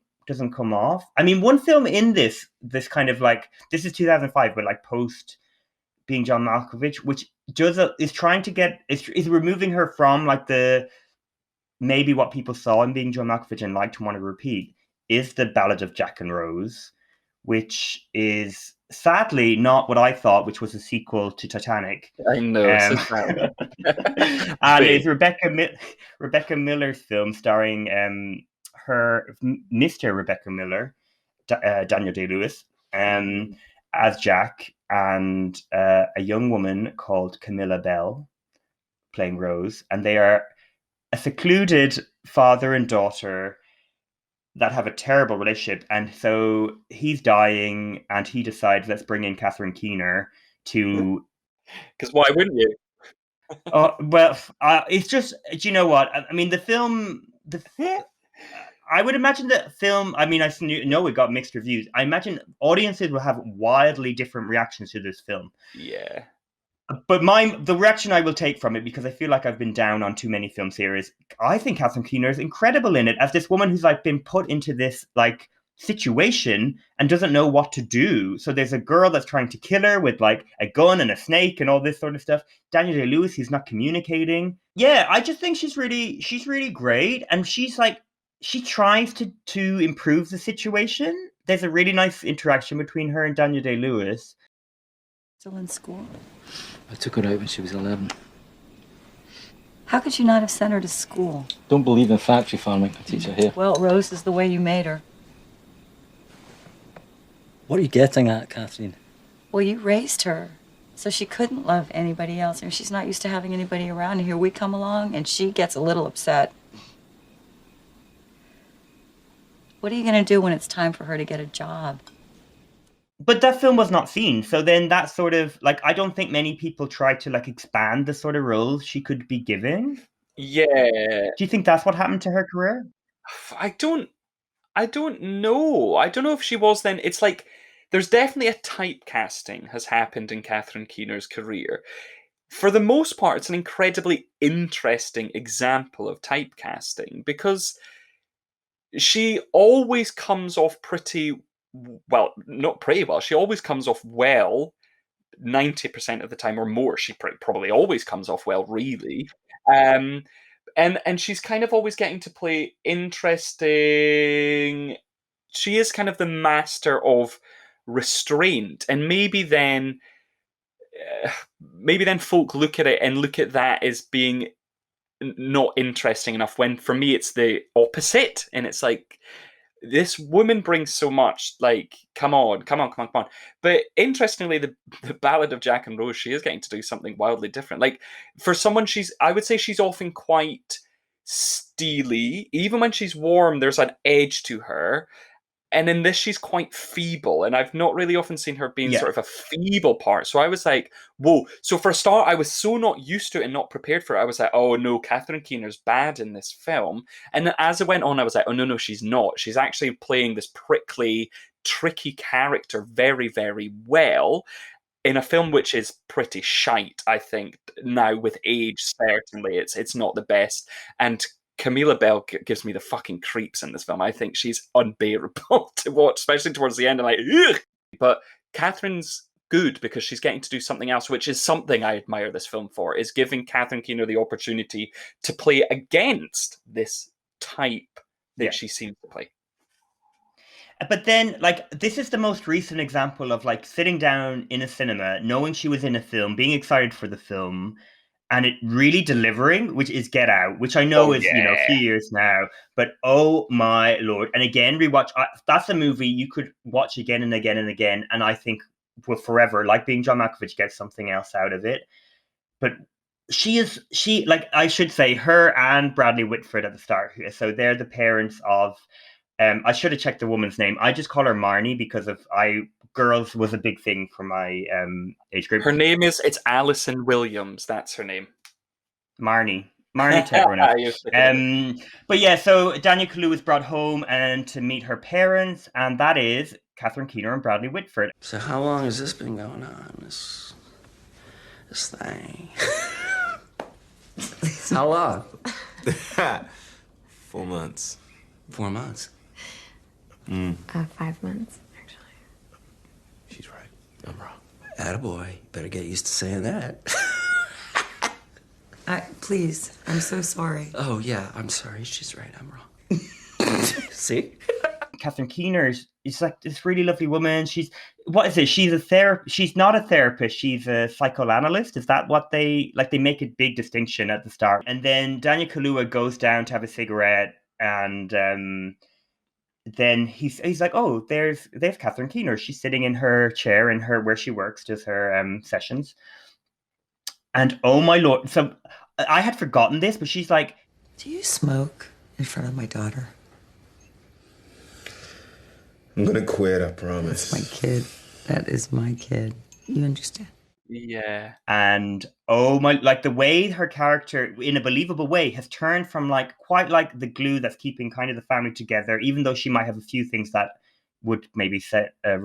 S5: come off. I mean, one film in this kind of like, this is 2005, but like post being John Malkovich, which is trying to get, is removing her from like the, maybe what people saw in being John Malkovich and like to want to repeat, is The Ballad of Jack and Rose, which is sadly not what I thought, which was a sequel to Titanic.
S6: I know.
S5: And it's Rebecca Miller's film starring Mr. Rebecca Miller, Daniel Day-Lewis, as Jack, and a young woman called Camilla Bell playing Rose, and they are a secluded father and daughter that have a terrible relationship, and so he's dying, and he decides, let's bring in Catherine Keener to...
S6: Because why wouldn't you?
S5: It's just, do you know what? I mean, the film... I would imagine that film, I mean, know it got mixed reviews. I imagine audiences will have wildly different reactions to this film.
S6: Yeah.
S5: But the reaction I will take from it, because I feel like I've been down on too many film series, I think Catherine Keener is incredible in it as this woman who's like been put into this like situation and doesn't know what to do. So there's a girl that's trying to kill her with like a gun and a snake and all this sort of stuff. Daniel Day-Lewis, who's not communicating. Yeah, I just think she's really great, and she's like, she tries to improve the situation. There's a really nice interaction between her and Daniel Day-Lewis.
S8: Still in school?
S10: I took her out when she was 11.
S8: How could you not have sent her to school?
S10: Don't believe in factory farming. I teach her here.
S8: Well, Rose is the way you made her.
S10: What are you getting at, Catherine?
S8: Well, you raised her, so she couldn't love anybody else. And she's not used to having anybody around. And here we come along, and she gets a little upset. What are you going to do when it's time for her to get a job?
S5: But that film was not seen, so then that sort of, like, I don't think many people try to, like, expand the sort of roles she could be given.
S6: Yeah.
S5: Do you think that's what happened to her career?
S6: I don't know. I don't know if she was then. It's like, there's definitely a typecasting has happened in Catherine Keener's career. For the most part, it's an incredibly interesting example of typecasting, because she always comes off pretty well, not pretty well. She always comes off well 90% of the time or more. She probably always comes off well, really. And she's kind of always getting to play interesting. She is kind of the master of restraint, and maybe then folk look at it and look at that as being not interesting enough, when for me it's the opposite, and it's like, this woman brings so much, like, come on. But interestingly, the Ballad of Jack and Rose, she is getting to do something wildly different. Like, for someone, I would say she's often quite steely. Even when she's warm, there's an edge to her. And in this, she's quite feeble. And I've not really often seen her being sort of a feeble part. So I was like, whoa. So for a start, I was so not used to it and not prepared for it. I was like, oh no, Catherine Keener's bad in this film. And then as it went on, I was like, oh no, she's not. She's actually playing this prickly, tricky character very, very well in a film which is pretty shite, I think. Now with age, certainly, it's not the best. And Camilla Bell gives me the fucking creeps in this film. I think she's unbearable to watch, especially towards the end. I'm like, ugh! But Catherine's good because she's getting to do something else, which is something I admire this film for, is giving Catherine Keener the opportunity to play against this type that she seems to play.
S5: But then, like, this is the most recent example of, like, sitting down in a cinema, knowing she was in a film, being excited for the film, and it really delivering, which is Get Out, which I know is, you know, a few years now, but oh my Lord. And again, rewatch, that's a movie you could watch again and again and again, and I think will forever, like being John Malkovich, get something else out of it. But she, like, I should say, her and Bradley Whitford at the start, so they're the parents of, I should have checked the woman's name. I just call her Marnie because Girls was a big thing for my age group.
S6: Her name it's Alison Williams. That's her name.
S5: Marnie to everyone else. But yeah, so Daniel Kaluuya was brought home and to meet her parents, and that is Catherine Keener and Bradley Whitford.
S11: So how long has this been going on? This thing. How long?
S12: 4 months.
S11: 4 months.
S13: 5 months, actually.
S11: She's right. I'm wrong. Attaboy. Better get used to saying that.
S8: Please, I'm so sorry.
S11: Oh, yeah, I'm sorry. She's right. I'm wrong. See?
S5: Catherine Keener is like this really lovely woman. She's a therapist. She's not a therapist. She's a psychoanalyst. Is that what they make a big distinction at the start? And then Daniel Kaluuya goes down to have a cigarette, and then he's like, oh, there's Catherine Keener. She's sitting in her chair in her where she works, does her sessions. And oh my Lord, so I had forgotten this, but she's like,
S8: do you smoke in front of my daughter?
S12: I'm gonna quit, I promise.
S8: That's my kid. That is my kid. You understand?
S6: Yeah.
S5: And oh my, like the way her character, in a believable way, has turned from like quite like the glue that's keeping kind of the family together, even though she might have a few things that would maybe set a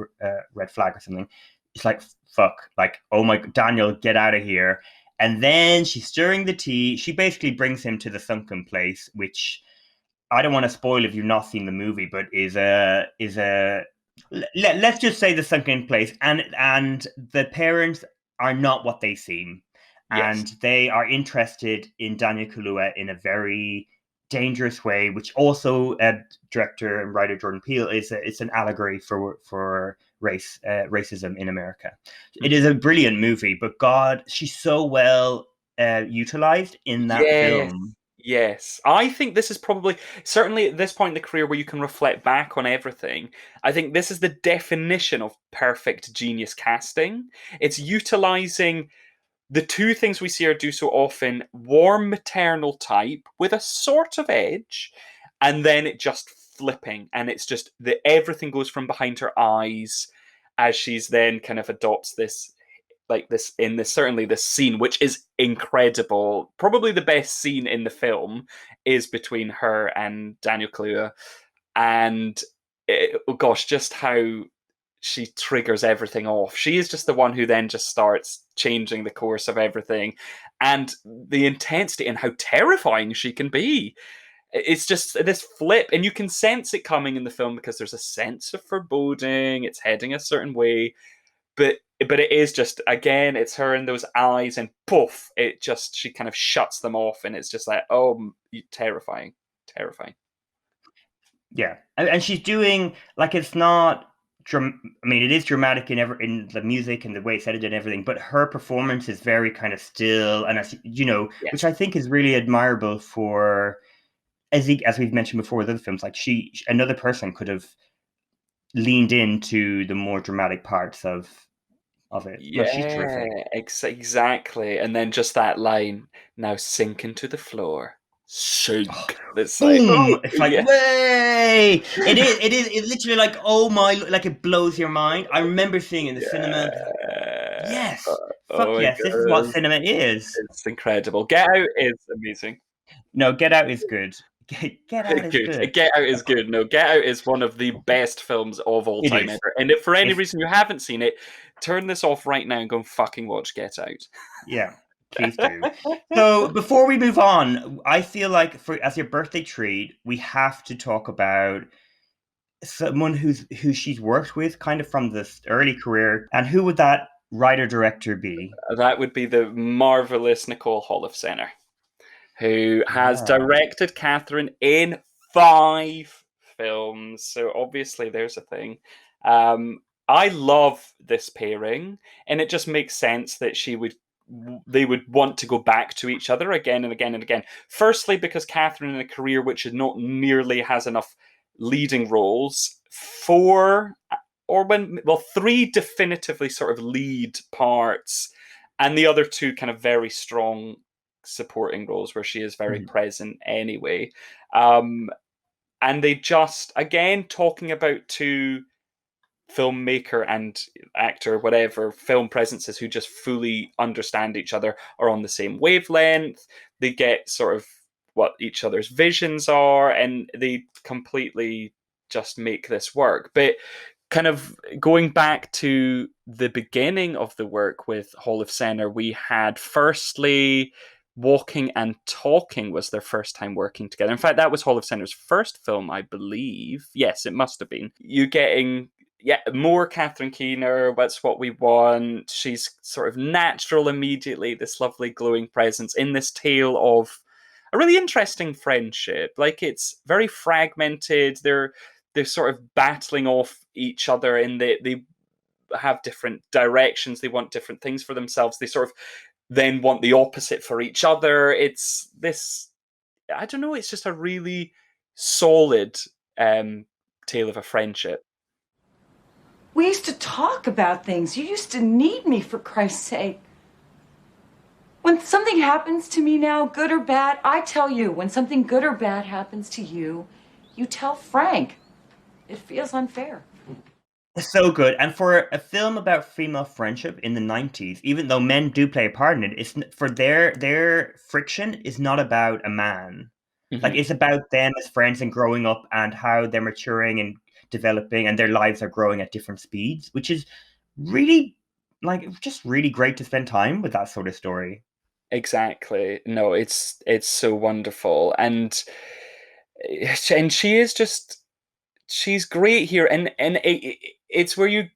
S5: red flag or something. It's like, fuck, like, oh my, Daniel, get out of here. And then she's stirring the tea. She basically brings him to the sunken place, which I don't want to spoil if you've not seen the movie, but let's just say the sunken place, and the parents are not what they seem,
S6: Yes.
S5: and they are interested in Daniel Kaluuya in a very dangerous way, which also director and writer Jordan Peele it's an allegory for racism in America. It is a brilliant movie, but God, she's so well utilized in that
S6: Yes.
S5: film.
S6: Yes. I think this is probably, certainly at this point in the career where you can reflect back on everything, I think this is the definition of perfect genius casting. It's utilizing the two things we see her do so often: warm maternal type with a sort of edge, and then it just flipping, and it's just that everything goes from behind her eyes as she's then kind of adopts this, like this in this, certainly this scene, which is incredible. Probably the best scene in the film is between her and Daniel Kaluuya, and oh gosh, just how she triggers everything off. She is just the one who then just starts changing the course of everything, and the intensity and how terrifying she can be. It's just this flip, and you can sense it coming in the film because there's a sense of foreboding. It's heading a certain way, but it is just, again, it's her in those eyes, and poof, it just, she kind of shuts them off, and it's just like, oh, terrifying.
S5: Yeah, and she's doing like, it's not. I mean, it is dramatic in the music and the way it's edited and everything, but her performance is very kind of still, and
S6: Yes.
S5: which I think is really admirable for, as we've mentioned before with other films, like another person could have leaned into the more dramatic parts of it. No, she's terrific.
S6: Exactly. And then just that line, now sink into the floor. Sink. It's like,
S5: Boom!
S6: oh,
S5: It's like,
S6: yeah.
S5: way! It's literally like, oh my, like it blows your mind. I remember seeing it in the cinema. Yes, fuck
S6: Oh my
S5: yes, this is what
S6: goodness.
S5: cinema is.
S6: It's incredible. Get Out is amazing.
S5: No, Get Out is good. Get Out is good.
S6: Get Out is good. No, Get Out is one of the best films of all
S5: It
S6: time
S5: is.
S6: ever. And if for any reason you haven't seen it, turn this off right now and go and fucking watch Get Out.
S5: Yeah, please do. So before we move on, I feel like as your birthday treat, we have to talk about someone who she's worked with kind of from this early career. And who would that writer director be?
S6: That would be the marvelous Nicole Holofcener, who has directed Catherine in 5 films. So obviously there's a thing. I love this pairing, and it just makes sense that they would want to go back to each other again and again and again. Firstly, because Catherine, in a career which is not nearly has enough leading roles, 3 definitively sort of lead parts, and the other 2 kind of very strong supporting roles where she is very present anyway. And they just, again, talking about 2 filmmaker and actor, whatever, film presences who just fully understand each other, are on the same wavelength. They get sort of what each other's visions are, and they completely just make this work. But kind of going back to the beginning of the work with Holofcener, we had firstly Walking and Talking was their first time working together. In fact, that was Holofcener's first film, I believe. Yes, it must have been. You're getting more Catherine Keener. That's what we want. She's sort of natural immediately, this lovely glowing presence in this tale of a really interesting friendship. Like, it's very fragmented. They're sort of battling off each other in they have different directions. They want different things for themselves. They sort of then want the opposite for each other. It's this, I don't know, it's just a really solid tale of a friendship.
S8: We used to talk about things. You used to need me, for Christ's sake. When something happens to me now, good or bad, I tell you. When something good or bad happens to you, you tell Frank. It feels unfair.
S5: So good. And for a film about female friendship in the 90s, even though men do play a part in it, for their friction is not about a man. Like
S6: Mhm.
S5: it's about them as friends and growing up and how they're maturing and developing and their lives are growing at different speeds, which is really like just really great to spend time with that sort of story.
S6: Exactly. No, it's so wonderful, and she is just she's great here, and it's where you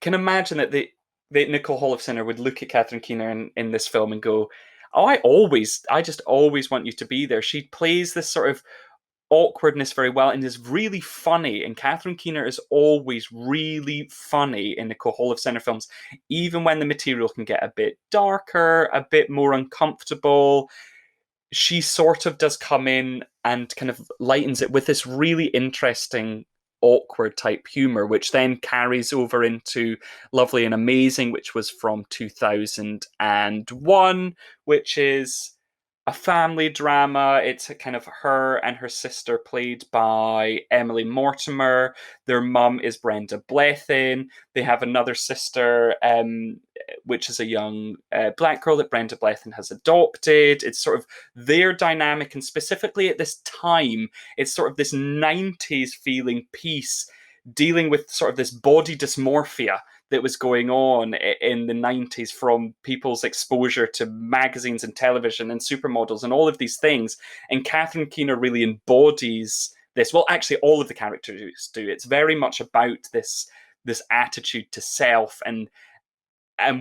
S6: can imagine that the Nicole Holofcener would look at Catherine Keener in this film and go, "Oh, I just always want you to be there." She plays this sort of awkwardness very well and is really funny. And Catherine Keener is always really funny in Nicole Holofcener films, even when the material can get a bit darker, a bit more uncomfortable. She sort of does come in and kind of lightens it with this really interesting awkward type humor, which then carries over into Lovely and Amazing, which was from 2001, which is a family drama. It's a kind of her and her sister, played by Emily Mortimer. Their mum is Brenda Blethyn. They have another sister, which is a young black girl that Brenda Blethyn has adopted. It's sort of their dynamic, and specifically at this time, it's sort of this 90s feeling piece dealing with sort of this body dysmorphia that was going on in the 90s from people's exposure to magazines and television and supermodels and all of these things. And Catherine Keener really embodies this. Well, actually, all of the characters do. It's very much about this attitude to self, and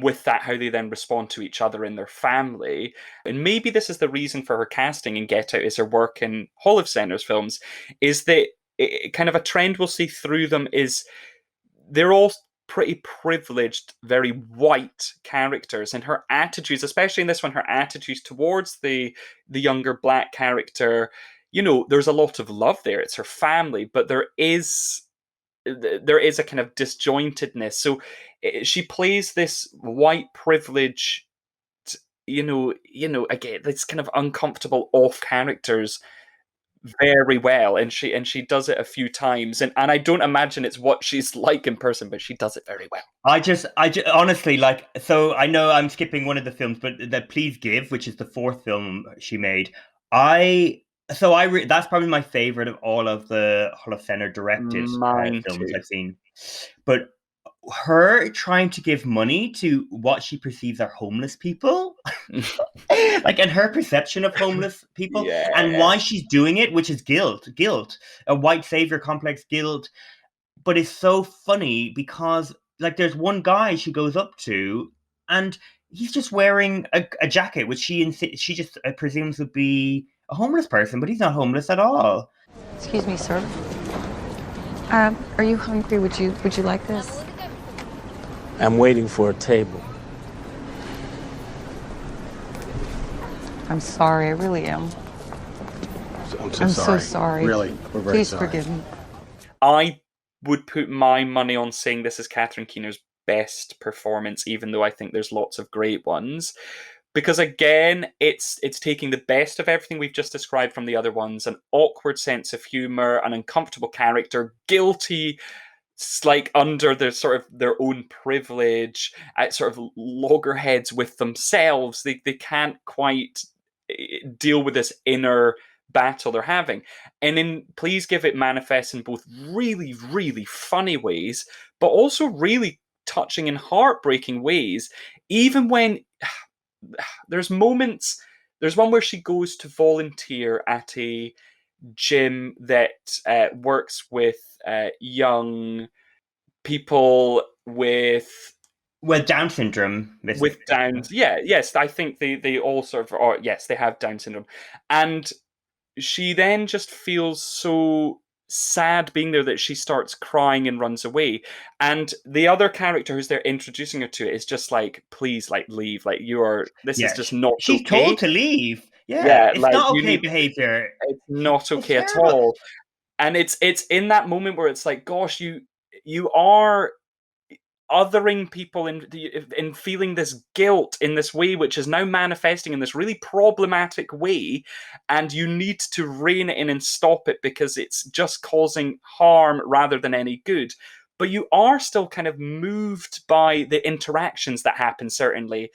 S6: with that, how they then respond to each other in their family. And maybe this is the reason for her casting in Get Out, is her work in Holofcener's films, is that kind of a trend we'll see through them is they're all pretty privileged, very white characters, and her attitudes, especially in this one, her attitudes towards the younger black character, there's a lot of love there. It's her family, but there is a kind of disjointedness. So she plays this white privilege, again, this kind of uncomfortable off characters very well, and she does it a few times, and I don't imagine it's what she's like in person, but she does it very well.
S5: I just honestly like. So I know I'm skipping one of the films, but the Please Give, which is the fourth film she made, that's probably my favorite of all of the Holofcener directed
S6: Mine
S5: films
S6: too.
S5: I've seen. But her trying to give money to what she perceives are homeless people, like, and her perception of homeless people,
S6: Yeah.
S5: and why she's doing it, which is guilt, a white savior complex, guilt. But it's so funny because, like, there's one guy she goes up to, and he's just wearing a jacket, which she just presumes would be a homeless person, but he's not homeless at all.
S12: Excuse me, sir. Are you hungry? Would you like this?
S13: I'm waiting for a table.
S12: I'm sorry, I really am.
S7: I'm
S12: so sorry.
S7: Really, we're very
S12: Please
S7: sorry.
S12: forgive me.
S6: I would put my money on saying this is Catherine Keener's best performance, even though I think there's lots of great ones. Because again, it's taking the best of everything we've just described from the other ones: an awkward sense of humor, an uncomfortable character, guilty, like under their sort of their own privilege, at sort of loggerheads with themselves. They can't quite deal with this inner battle they're having. And in Please Give, it manifests in both really, really funny ways, but also really touching and heartbreaking ways. Even when there's moments, there's one where she goes to volunteer at a gym that works with young people with
S5: Down syndrome.
S6: with Downs. Yes, I think they all sort of, or yes, they have Down syndrome, and she then just feels so sad being there that she starts crying and runs away. And the other character who's there introducing her to it is just like, please, like, leave. Like, this is just not
S5: she's
S6: okay.
S5: told to leave.
S6: Yeah,
S5: It's
S6: like,
S5: not
S6: you
S5: okay
S6: need-
S5: behavior.
S6: It's not okay at
S5: terrible.
S6: all. And it's in that moment where it's like, gosh, you are othering people in feeling this guilt in this way, which is now manifesting in this really problematic way, and you need to rein it in and stop it because it's just causing harm rather than any good. but you are still kind of moved by the interactions that happen, certainly.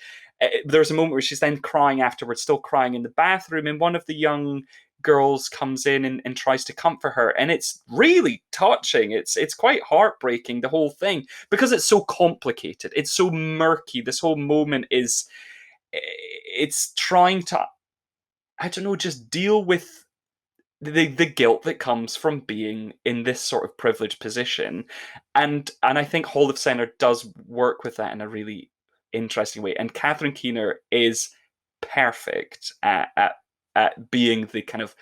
S6: There's a moment where she's then crying afterwards, still crying in the bathroom, and one of the young girls comes in and tries to comfort her, and it's really touching. It's quite heartbreaking, the whole thing, because it's so complicated. It's so murky. This whole moment it's trying to, I don't know, just deal with the guilt that comes from being in this sort of privileged position, and I think Holofcener does work with that in a really interesting way. And Catherine Keener is perfect at being the kind of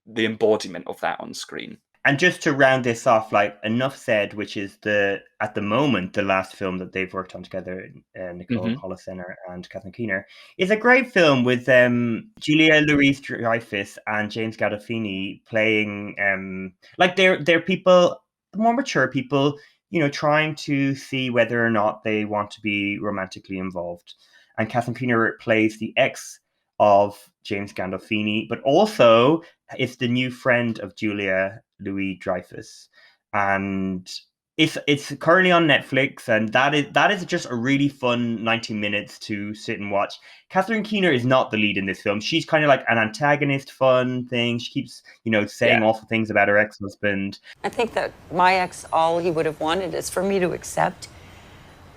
S6: the embodiment of that on screen.
S5: And just to round this off, like Enough Said, which is at the moment the last film that they've worked on together, Nicole Holofcener and Catherine Keener, is a great film with Julia Louis-Dreyfus and James Gandolfini playing like they're people, more mature people, trying to see whether or not they want to be romantically involved. And Catherine Keener plays the ex of James Gandolfini, but also is the new friend of Julia Louis-Dreyfus, and it's currently on Netflix, and that is just a really fun 90 minutes to sit and watch. Catherine Keener is not the lead in this film. She's kind of like an antagonist fun thing. She keeps saying awful things about her ex-husband.
S8: I think that my ex, all he would have wanted is for me to accept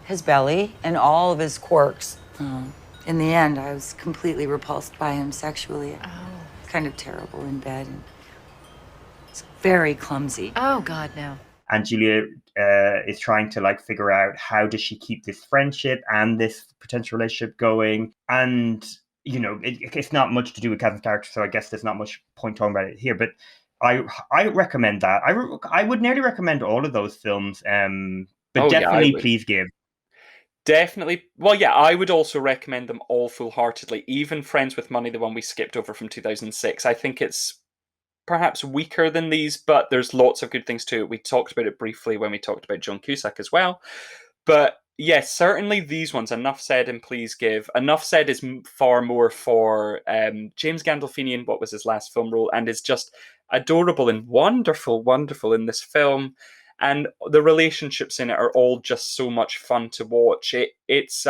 S8: his belly and all of his quirks. In the end, I was completely repulsed by him sexually. Kind of terrible in bed. And it's very clumsy.
S9: Oh, God, no.
S5: And Julia is trying to figure out how does she keep this friendship and this potential relationship going. And, it's not much to do with Catherine's character, so I guess there's not much point talking about it here. But I recommend that. I would nearly recommend all of those films, but definitely Please Give.
S6: Definitely. Well, yeah, I would also recommend them all full-heartedly. Even Friends with Money, the one we skipped over from 2006. I think it's perhaps weaker than these, but there's lots of good things to it. We talked about it briefly when we talked about Joan Cusack as well. But yes, certainly these ones, Enough Said and Please Give. Enough Said is far more for James Gandolfini in what was his last film role, and is just adorable and wonderful, wonderful in this film. And the relationships in it are all just so much fun to watch. It's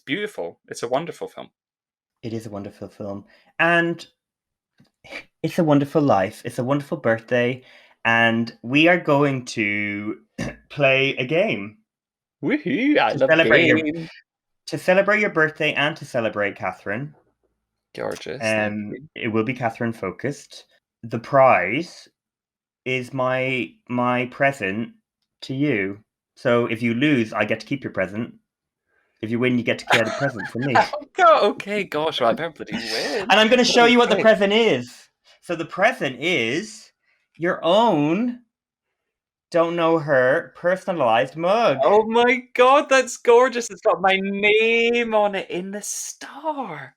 S6: beautiful. It's a wonderful film.
S5: It is a wonderful film. And it's a wonderful life. It's a wonderful birthday. And we are going to play a game.
S6: Woohoo! I love games.
S5: To celebrate your birthday and to celebrate Catherine.
S6: Gorgeous.
S5: It will be Catherine focused. The prize is my present to you. So if you lose, I get to keep your present. If you win, you get to get a present from me.
S6: Okay, gosh, well, I better bloody win.
S5: And I'm going to show you what the present is. So the present is your own Don't Know Her personalized mug.
S6: Oh my God, that's gorgeous. It's got my name on it in the star.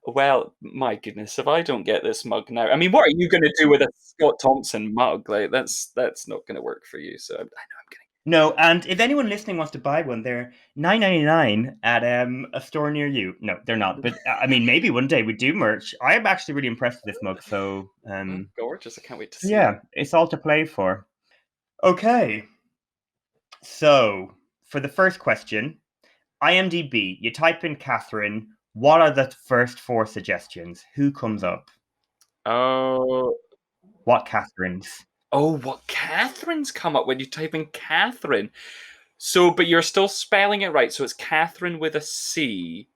S6: Well, my goodness, if I don't get this mug now, I mean, what are you going to do with a Scott Thompson mug? Like, that's not going to work for you. So I know I'm kidding.
S5: No, and if anyone listening wants to buy one, they're $9.99 at a store near you. No, they're not. But I mean, maybe one day we do merch. I am actually really impressed with this mug. So
S6: gorgeous! I can't wait to see.
S5: Yeah, it's all to play for. Okay, so for the first question, IMDb, you type in Catherine, what are the first 4 suggestions? Who comes up?
S6: Oh.
S5: What Catherines?
S6: Oh, what Catherines come up when you type in Catherine. So, but you're still spelling it right, so it's Catherine with a C.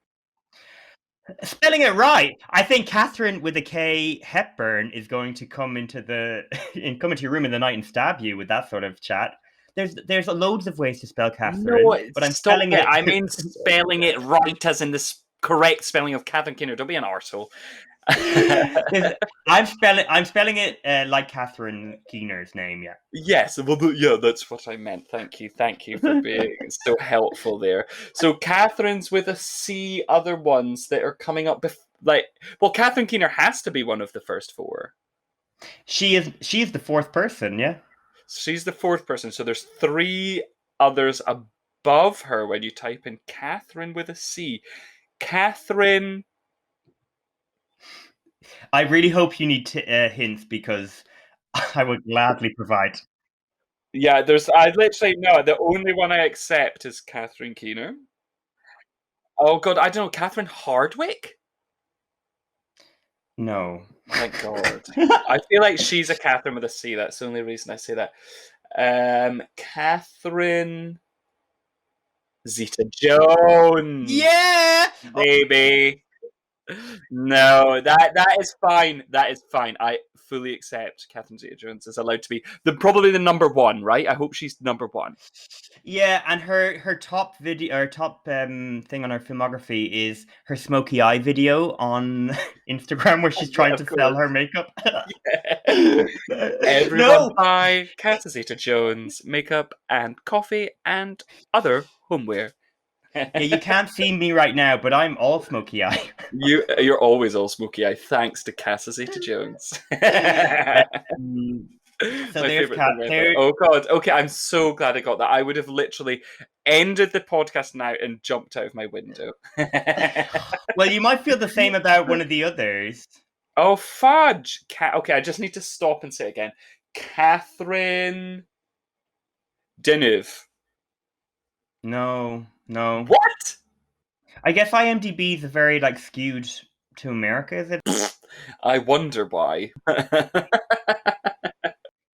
S5: Spelling it right. I think Catherine with a K Hepburn is going to come into your room in the night and stab you with that sort of chat. There's loads of ways to spell Catherine, but I'm spelling it.
S6: I mean spelling it right, as in the correct spelling of Catherine Keener. Don't be an arsehole.
S5: I'm spelling it like Catherine Keener's name. Yeah.
S6: Yes. Well, yeah, that's what I meant. Thank you for being so helpful there. So Catherine's with a C. Other ones that are coming up, Catherine Keener has to be one of the first 4.
S5: She is the 4th person. Yeah.
S6: She's the 4th person. So there's 3 others above her when you type in Catherine with a C. Catherine.
S5: I really hope you need hints, because I would gladly provide.
S6: Yeah, I literally no. The only one I accept is Catherine Keener. Oh god, I don't know. Catherine Hardwicke.
S5: No.
S6: Thank God. I feel like she's a Catherine with a C. That's the only reason I say that. Catherine Zeta-Jones.
S5: Yeah!
S6: Baby. No, that is fine. That is fine. I fully accept Catherine Zeta-Jones is allowed to be probably the number one, right? I hope she's number one.
S5: Yeah, and her top video or top thing on her filmography is her smoky eye video on Instagram where she's trying
S6: Of
S5: to sell her
S6: course.
S5: makeup.
S6: Everyone
S5: No!
S6: buy Catherine Zeta-Jones makeup and coffee and other homeware.
S5: Yeah, you can't see me right now, but I'm all smoky eye.
S6: You're always all smoky eye, thanks to Catherine Zeta-Jones.
S5: So
S6: My
S5: there's
S6: favorite thing ever. Oh god. Okay, I'm so glad I got that. I would have literally ended the podcast now and jumped out of my window.
S5: Well, you might feel the same about one of the others.
S6: Oh fudge! Okay, I just need to stop and say it again. Catherine Deneuve.
S5: No.
S6: What?
S5: I guess IMDb is very skewed to America, is it?
S6: I wonder why.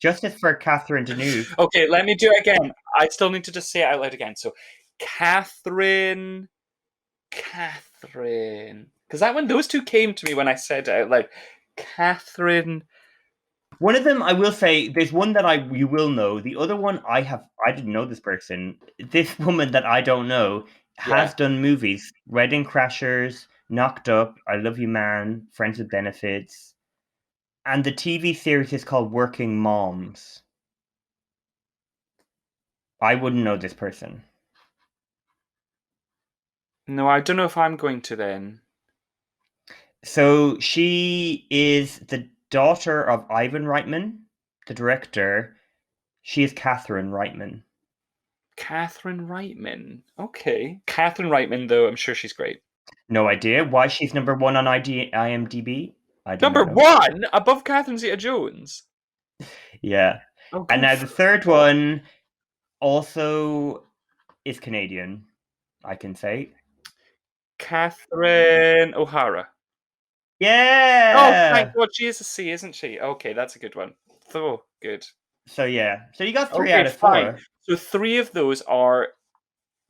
S5: Justice for Catherine Deneuve.
S6: Okay, let me do it again. I still need to just say it out loud again. So, Catherine. Because those two came to me when I said it out loud. Catherine.
S5: One of them, I will say, there's one that you will know. The other one, I didn't know this person. This woman that I don't know has done movies. Wedding Crashers, Knocked Up, I Love You Man, Friends with Benefits. And the TV series is called Working Moms. I wouldn't know this person.
S6: No, I don't know if I'm going to then.
S5: So she is the daughter of Ivan Reitman, the director. She is Catherine Reitman.
S6: Catherine Reitman. Okay. Catherine Reitman, though, I'm sure she's great.
S5: No idea why she's number one on IMDb.
S6: Number one? Above Catherine Zeta-Jones?
S5: Yeah.
S6: Oh,
S5: and now the third one also is Canadian, I can say.
S6: Catherine O'Hara.
S5: Yeah!
S6: Oh, thank God, she is a C, isn't she? Okay, that's a good one. Oh, good.
S5: So, yeah. So you got 3 out of 4.
S6: Fine. So 3 of those are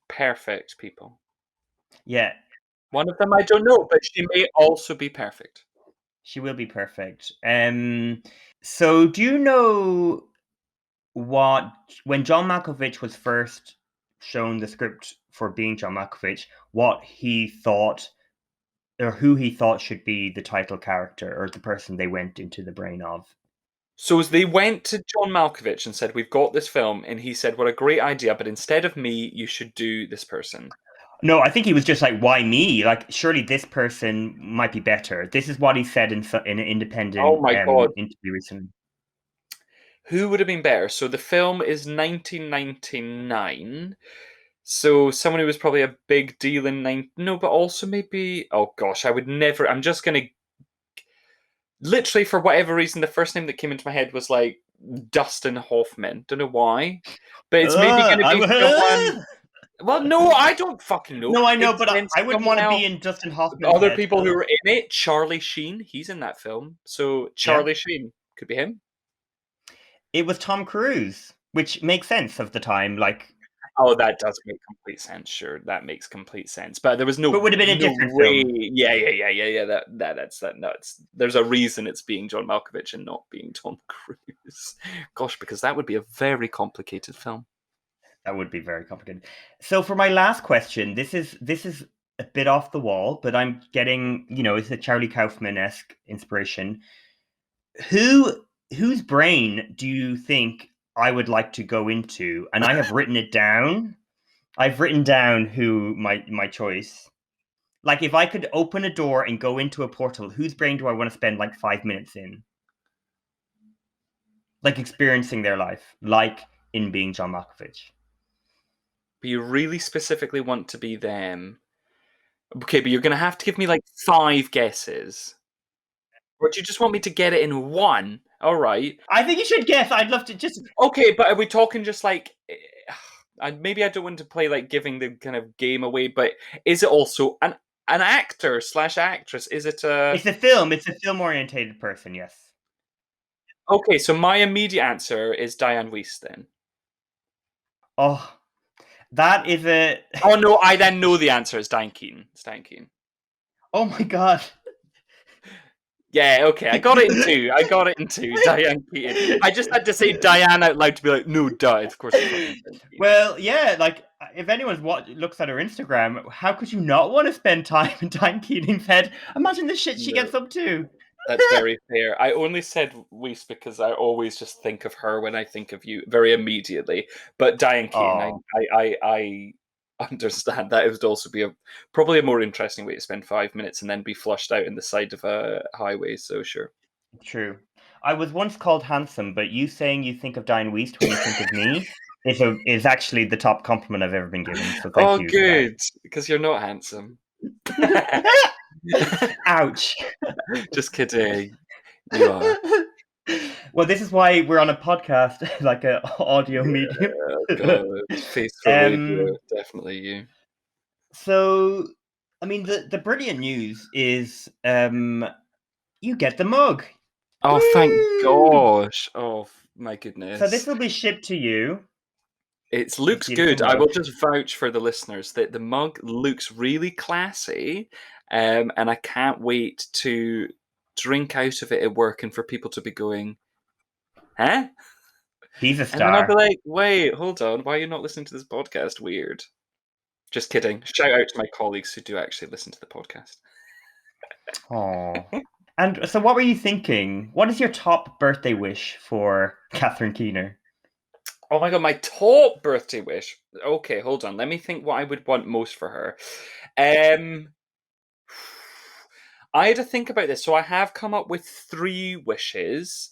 S6: perfect people.
S5: Yeah.
S6: One of them I don't know, but she may also be perfect.
S5: She will be perfect. So do you know when John Malkovich was first shown the script for being John Malkovich, what he thought or who he thought should be the title character or the person they went into the brain of?
S6: So they went to John Malkovich and said, we've got this film, and he said, what a great idea, but instead of me, you should do this person.
S5: No, I think he was just like, why me? Surely this person might be better. This is what he said in an independent interview recently.
S6: Who would have been better? So the film is 1999. So someone who was probably a big deal in no, but also maybe, oh gosh, I would never, I'm just going to, literally for whatever reason, the first name that came into my head was Dustin Hoffman. Don't know why, but it's maybe going to be someone. Well, no, I don't fucking know.
S5: No, I know, but I wouldn't want to be in Dustin Hoffman's
S6: Other
S5: head.
S6: people who were in it, Charlie Sheen, he's in that film. So Charlie Sheen could be him.
S5: It was Tom Cruise, which makes sense of the time.
S6: Oh, that does make complete sense. Sure, that makes complete sense. But there was no.
S5: But would have been a different
S6: way.
S5: film.
S6: Yeah. That's that. No, there's a reason it's being John Malkovich and not being Tom Cruise. Gosh, because that would be a very complicated film.
S5: That would be very complicated. So for my last question, this is a bit off the wall, but I'm getting, it's a Charlie Kaufman-esque inspiration. Whose brain do you think I would like to go into? And I have written it down. I've written down who my choice. If I could open a door and go into a portal, whose brain do I want to spend 5 minutes in? Experiencing their life, in being John Malkovich.
S6: But you really specifically want to be them. Okay, but you're going to have to give me 5 guesses. Or do you just want me to get it in one All right.
S5: I think you should guess. I'd love to just.
S6: Okay, but are we talking just like? And maybe I don't want to play like giving the kind of game away, but is it also an actor / actress? Is it a?
S5: It's a film. It's a film-orientated person. Yes.
S6: Okay, so my immediate answer is Diane Weiss then.
S5: Oh, that is a.
S6: Oh no, I then know the answer is Diane Keaton. It's Diane Keaton.
S5: Oh my god.
S6: Yeah, okay, I got it in two. Diane Keaton. I just had to say Diane out loud to be like, no, duh. Of course.
S5: Well, yeah, like if anyone looks at her Instagram, how could you not want to spend time in Diane Keaton's head? Imagine the shit she gets up to.
S6: That's very fair. I only said Weiss because I always just think of her when I think of you very immediately. But Diane Keaton, I understand that it would also be probably a more interesting way to spend 5 minutes and then be flushed out in the side of a highway. So sure.
S5: True. I was once called handsome, but you saying you think of Diane Weiss when you think of me is actually the top compliment I've ever been given. So thank you.
S6: Oh, good, because you're not handsome.
S5: Ouch.
S6: Just kidding. You are.
S5: Well, this is why we're on a podcast, like an audio medium.
S6: Oh, God. Face for radio, definitely you.
S5: So, I mean, the brilliant news is you get the mug.
S6: Oh, thank gosh. Oh, my goodness.
S5: So this will be shipped to you.
S6: It looks good. I will just vouch for the listeners that the mug looks really classy, and I can't wait to drink out of it at work and for people to be going, huh?
S5: He's a star.
S6: And then I'll be like, wait, hold on. Why are you not listening to this podcast? Weird. Just kidding. Shout out to my colleagues who do actually listen to the podcast.
S5: Oh. And so what were you thinking? What is your top birthday wish for Catherine Keener?
S6: Oh my God, my top birthday wish. Okay, hold on. Let me think what I would want most for her. I had to think about this. So I have come up with 3 wishes,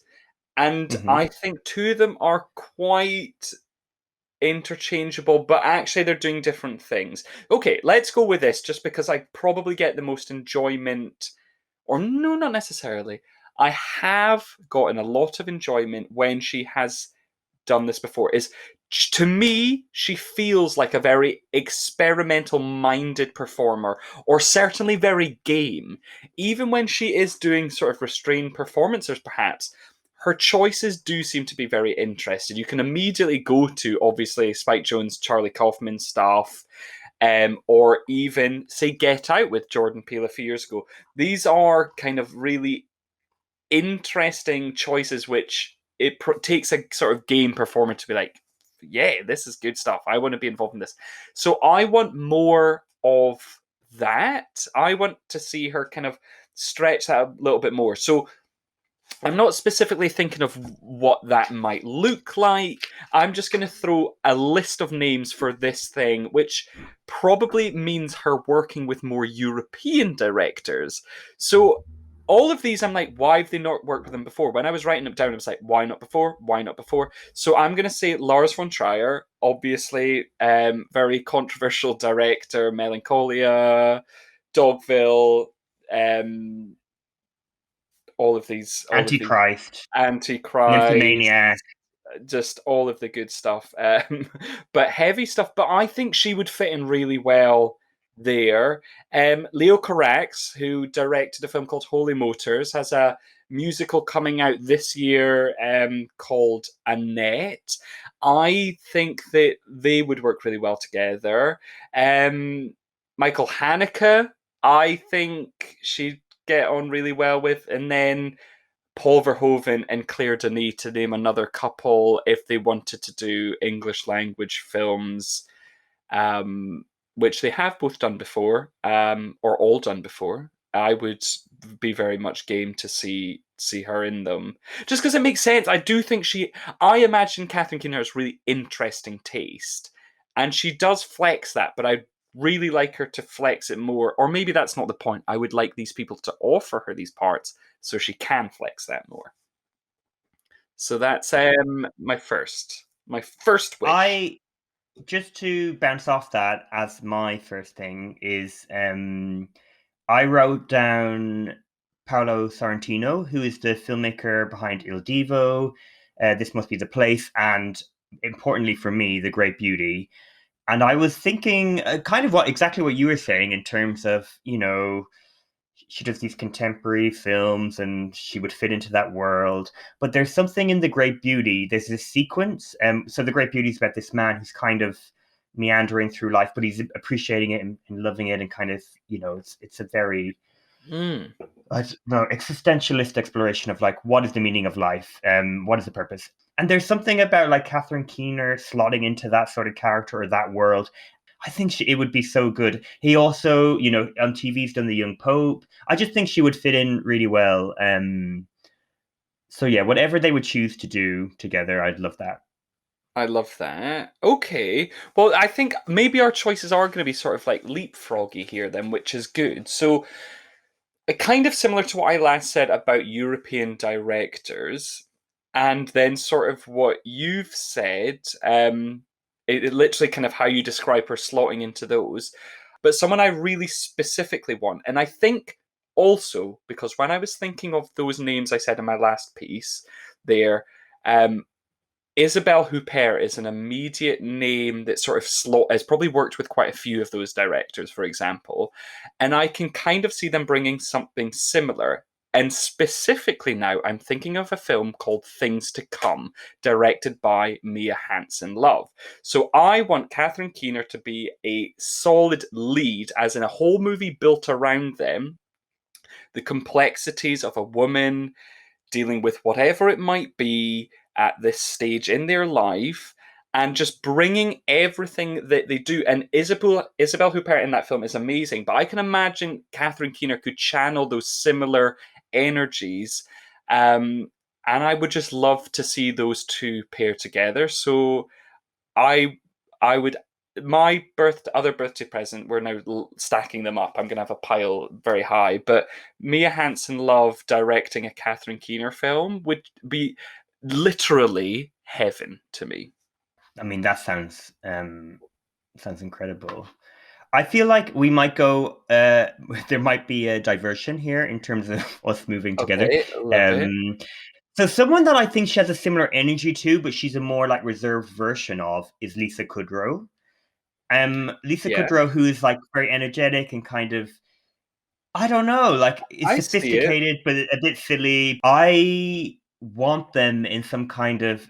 S6: and I think 2 of them are quite interchangeable, but actually they're doing different things. Okay, let's go with this, just because I probably get the most enjoyment, or no, not necessarily. I have gotten a lot of enjoyment when she has done this before. Is, to me, she feels like a very experimental-minded performer, or certainly very game. Even when she is doing sort of restrained performances, perhaps, her choices do seem to be very interesting. You can immediately go to, obviously, Spike Jonze, Charlie Kaufman stuff, or even, say, Get Out with Jordan Peele a few years ago. These are kind of really interesting choices, which it takes a sort of game performer to be like, yeah, this is good stuff. I want to be involved in this. So I want more of that. I want to see her kind of stretch that a little bit more. So I'm not specifically thinking of what that might look like. I'm just going to throw a list of names for this thing, which probably means her working with more European directors. So all of these, I'm like, why have they not worked with them before? When I was writing them down, I was like, why not before? Why not before? So I'm going to say Lars von Trier, obviously, very controversial director, Melancholia, Dogville, all of these.
S5: Antichrist.
S6: Nymphomaniac. Just all of the good stuff. But heavy stuff. But I think she would fit in really well there. Leo Carax, who directed a film called Holy Motors, has a musical coming out this year called Annette. I think that they would work really well together. Michael Haneke, I think she'd get on really well with. And then Paul Verhoeven and Claire Denis, to name another couple, if they wanted to do English language films, which they have both done before, or all done before. I would be very much game to see her in them, just because it makes sense. I do think I imagine Catherine Keener has really interesting taste, and she does flex that, but I really like her to flex it more. Or maybe that's not the point. I would like these people to offer her these parts so she can flex that more. So that's my first wish.
S5: Just to bounce off that, as my first thing is, I wrote down Paolo Sorrentino, who is the filmmaker behind Il Divo, This Must Be the Place, and importantly for me, The Great Beauty. And I was thinking kind of exactly what you were saying in terms of, she does these contemporary films and she would fit into that world. But there's something in The Great Beauty. There's this sequence. So The Great Beauty is about this man who's kind of meandering through life, but he's appreciating it and loving it, and kind of, it's a very I don't know, existentialist exploration of like, what is the meaning of life? What is the purpose? And there's something about like Catherine Keener slotting into that sort of character or that world. I think it would be so good. He also, on TV's done The Young Pope. I just think she would fit in really well. So yeah, whatever they would choose to do together, I'd love that.
S6: I love that. Okay. Well, I think maybe our choices are going to be sort of like leapfroggy here then, which is good. So, kind of similar to what I last said about European directors, and then sort of what you've said, it literally kind of how you describe her slotting into those. But someone I really specifically want, and I think also because when I was thinking of those names I said in my last piece there, Isabelle Huppert is an immediate name that sort of has probably worked with quite a few of those directors, for example. And I can kind of see them bringing something similar. And specifically now, I'm thinking of a film called Things to Come, directed by Mia Hansen-Løve. So I want Catherine Keener to be a solid lead, as in a whole movie built around them. The complexities of a woman dealing with whatever it might be at this stage in their life, and just bringing everything that they do. And Isabelle Huppert in that film is amazing, but I can imagine Catherine Keener could channel those similar energies, and I would just love to see those two pair together. So I would, my other birthday present, we're now stacking them up, I'm going to have a pile very high, but Mia Hansen-Løve directing a Catherine Keener film would be literally heaven to me.
S5: I mean, that sounds incredible. I feel like we might go. There might be a diversion here in terms of us moving together.
S6: Okay, love it.
S5: So someone that I think she has a similar energy to, but she's a more like reserved version of, is Lisa Kudrow. Lisa Kudrow, who is like very energetic and kind of, I don't know, like it's sophisticated but a bit silly. I want them in some kind of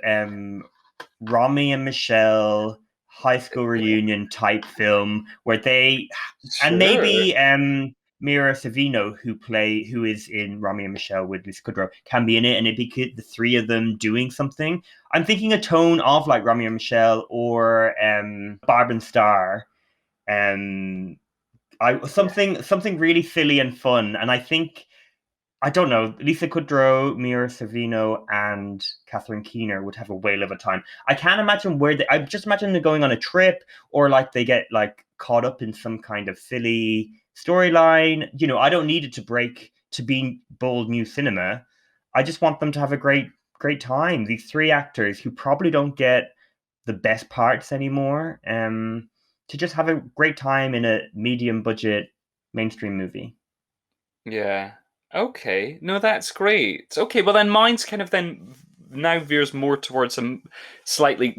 S5: Romy and Michelle high school reunion type film where they and maybe Mira Sorvino, who is in Romy and Michelle with Lisa Kudrow, can be in it, and it'd be the three of them doing something. I'm thinking a tone of like Romy and Michelle or Barb and Star, something really silly and fun. And I think, I don't know, Lisa Kudrow, Mira Sorvino, and Catherine Keener would have a whale of a time. I can't imagine I just imagine them going on a trip, or like they get like caught up in some kind of silly storyline. I don't need it to be bold new cinema. I just want them to have a great time. These three actors who probably don't get the best parts anymore, to just have a great time in a medium budget mainstream movie.
S6: Yeah. Okay. No, that's great. Okay, well then mine's kind of then now veers more towards a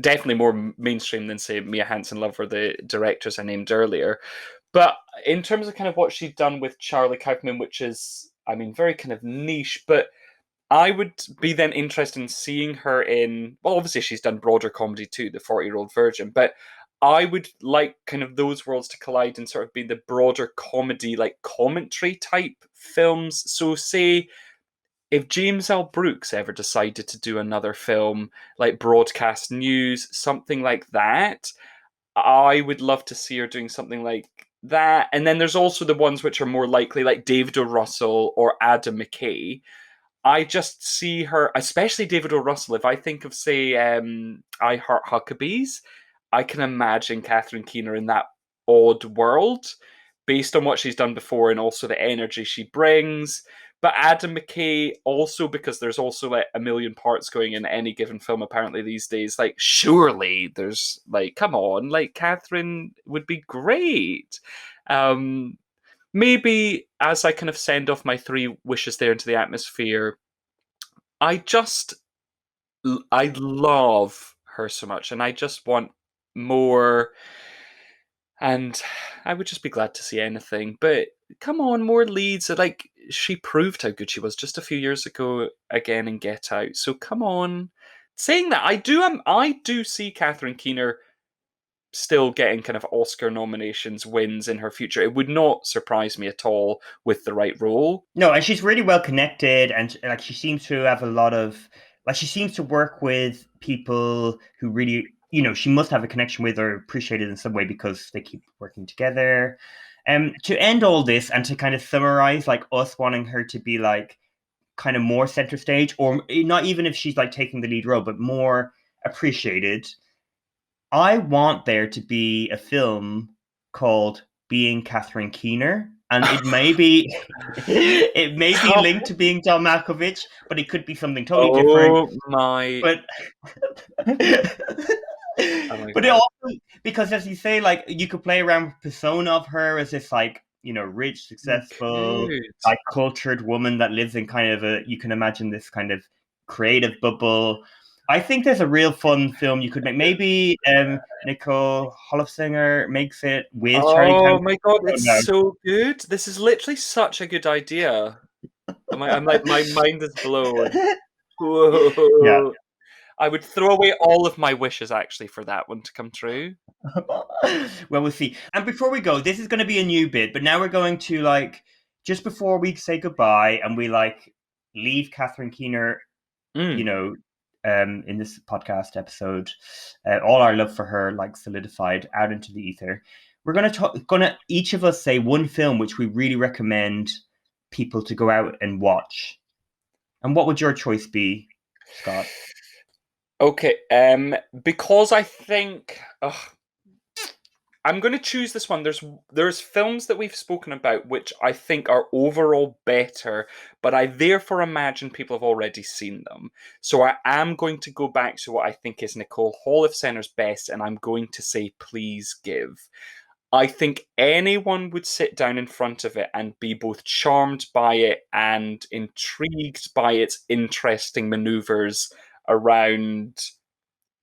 S6: definitely more mainstream than, say, Mia Hansen-Løve or the directors I named earlier. But in terms of kind of what she'd done with Charlie Kaufman, which is, I mean, very kind of niche, but I would be then interested in seeing her in, well, obviously she's done broader comedy too, The 40-Year-Old Virgin, but I would like kind of those worlds to collide and sort of be the broader comedy, like commentary type films. So say if James L. Brooks ever decided to do another film like Broadcast News, something like that, I would love to see her doing something like that. And then there's also the ones which are more likely, like David O. Russell or Adam McKay. I just see her, especially David O. Russell, if I think of, say, I Heart Huckabees, I can imagine Catherine Keener in that odd world based on what she's done before and also the energy she brings. But Adam McKay also, because there's also like a million parts going in any given film apparently these days, like surely there's like, come on, like Catherine would be great. maybe as I kind of send off my 3 wishes there into the atmosphere, I love her so much, and I just want more. And I would just be glad to see anything. But come on, more leads. Like, she proved how good she was just a few years ago again in Get Out. So come on. Saying that, I do see Catherine Keener still getting kind of Oscar nominations, wins in her future. It would not surprise me at all with the right role.
S5: No, and she's really well connected, and like she seems to have a lot of she seems to work with people who really, she must have a connection with or appreciate it in some way because they keep working together. To end all this and to kind of summarize, like us wanting her to be like kind of more center stage, or not even if she's like taking the lead role, but more appreciated. I want there to be a film called Being Catherine Keener. And it may be linked to being John Malkovich, but it could be something totally different.
S6: My
S5: But but it also, because as you say, like you could play around with persona of her as this like, rich, successful, like cultured woman that lives in kind of you can imagine this kind of creative bubble. I think there's a real fun film you could make. Maybe Nicole Holofcener makes it with Charlie Kaufman.
S6: Oh my god, it's so good. This is literally such a good idea. I'm like, my mind is blown. Whoa.
S5: Yeah.
S6: I would throw away all of my wishes actually for that one to come true.
S5: Well, we'll see. And before we go, this is going to be a new bit, but now we're going to just before we say goodbye and we leave Catherine Keener, in this podcast episode, all our love for her solidified out into the ether. We're gonna each of us say one film which we really recommend people to go out and watch. And what would your choice be, Scott?
S6: Okay, because I think I'm going to choose this one. There's films that we've spoken about which I think are overall better, but I therefore imagine people have already seen them. So I am going to go back to what I think is Nicole Holofcener's best, and I'm going to say Please Give. I think anyone would sit down in front of it and be both charmed by it and intrigued by its interesting maneuvers around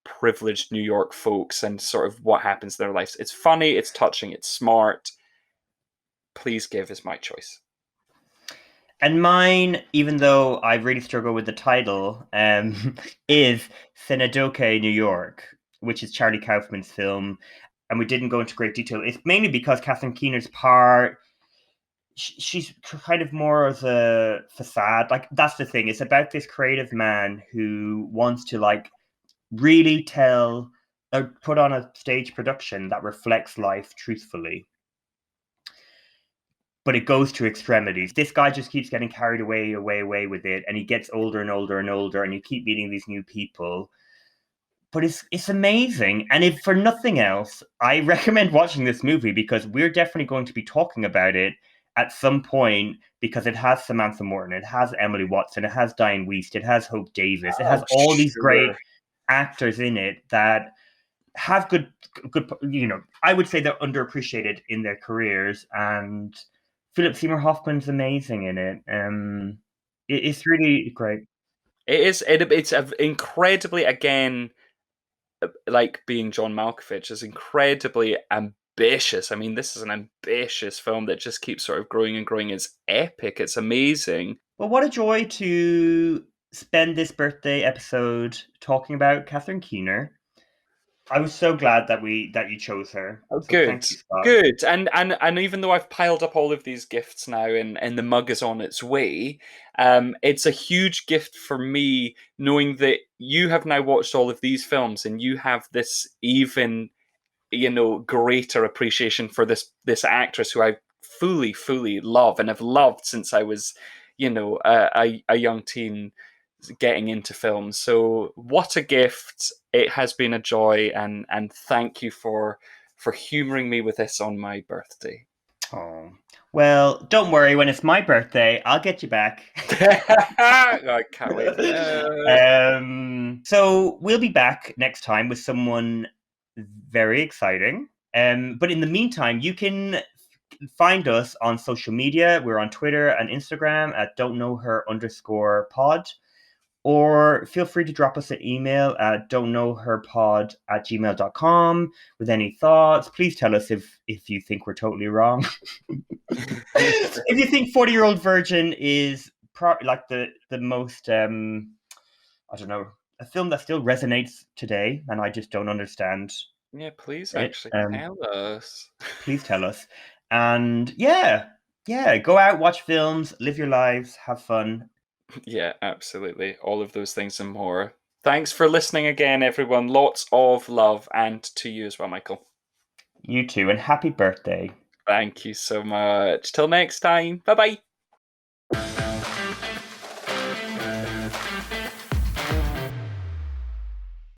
S6: privileged New York folks and sort of what happens in their lives. It's funny, it's touching, it's smart. Please Give is my choice.
S5: And mine, even though I really struggle with the title, is Synecdoche, New York, which is Charlie Kaufman's film. And we didn't go into great detail. It's mainly because Catherine Keener's part, she's kind of more of a facade. That's the thing. It's about this creative man who wants to really tell or put on a stage production that reflects life truthfully. But it goes to extremities. This guy just keeps getting carried away with it, and he gets older and older and older, and you keep meeting these new people. But it's amazing. And if for nothing else, I recommend watching this movie because we're definitely going to be talking about it at some point because it has Samantha Morton, it has Emily Watson, it has Diane Wiest, it has Hope Davis, it has all these great actors in it that have good, I would say they're underappreciated in their careers, and Philip Seymour Hoffman's amazing in it. It's really great.
S6: It is. It's incredibly, again, like being John Malkovich, is incredibly ambitious. I mean, this is an ambitious film that just keeps sort of growing and growing. It's epic. It's amazing.
S5: Well, what a joy to spend this birthday episode talking about Catherine Keener. I was so glad that you chose her.
S6: Oh,
S5: so
S6: good,
S5: thank you, Scott.
S6: good. And even though I've piled up all of these gifts now, and the mug is on its way, it's a huge gift for me knowing that you have now watched all of these films and you have this even, greater appreciation for this actress who I fully love and have loved since I was, a young teen getting into films. So what a gift. It has been a joy, and thank you for humoring me with this on my birthday.
S5: Oh, well, don't worry, when it's my birthday I'll get you back.
S6: I can't wait.
S5: So we'll be back next time with someone very exciting, but in the meantime you can find us on social media. We're on Twitter and Instagram at don'tknowher_pod. Or feel free to drop us an email at don'tknowherpod@gmail.com with any thoughts. Please tell us if you think we're totally wrong. If you think 40-Year-Old Virgin is like the most, I don't know, a film that still resonates today, and I just don't understand.
S6: Yeah, please
S5: it.
S6: actually tell us.
S5: Please tell us. And yeah, go out, watch films, live your lives, have fun.
S6: Yeah, absolutely. All of those things and more. Thanks for listening again, everyone. Lots of love, and to you as well, Michael.
S5: You too, and happy birthday.
S6: Thank you so much. Till next time. Bye-bye.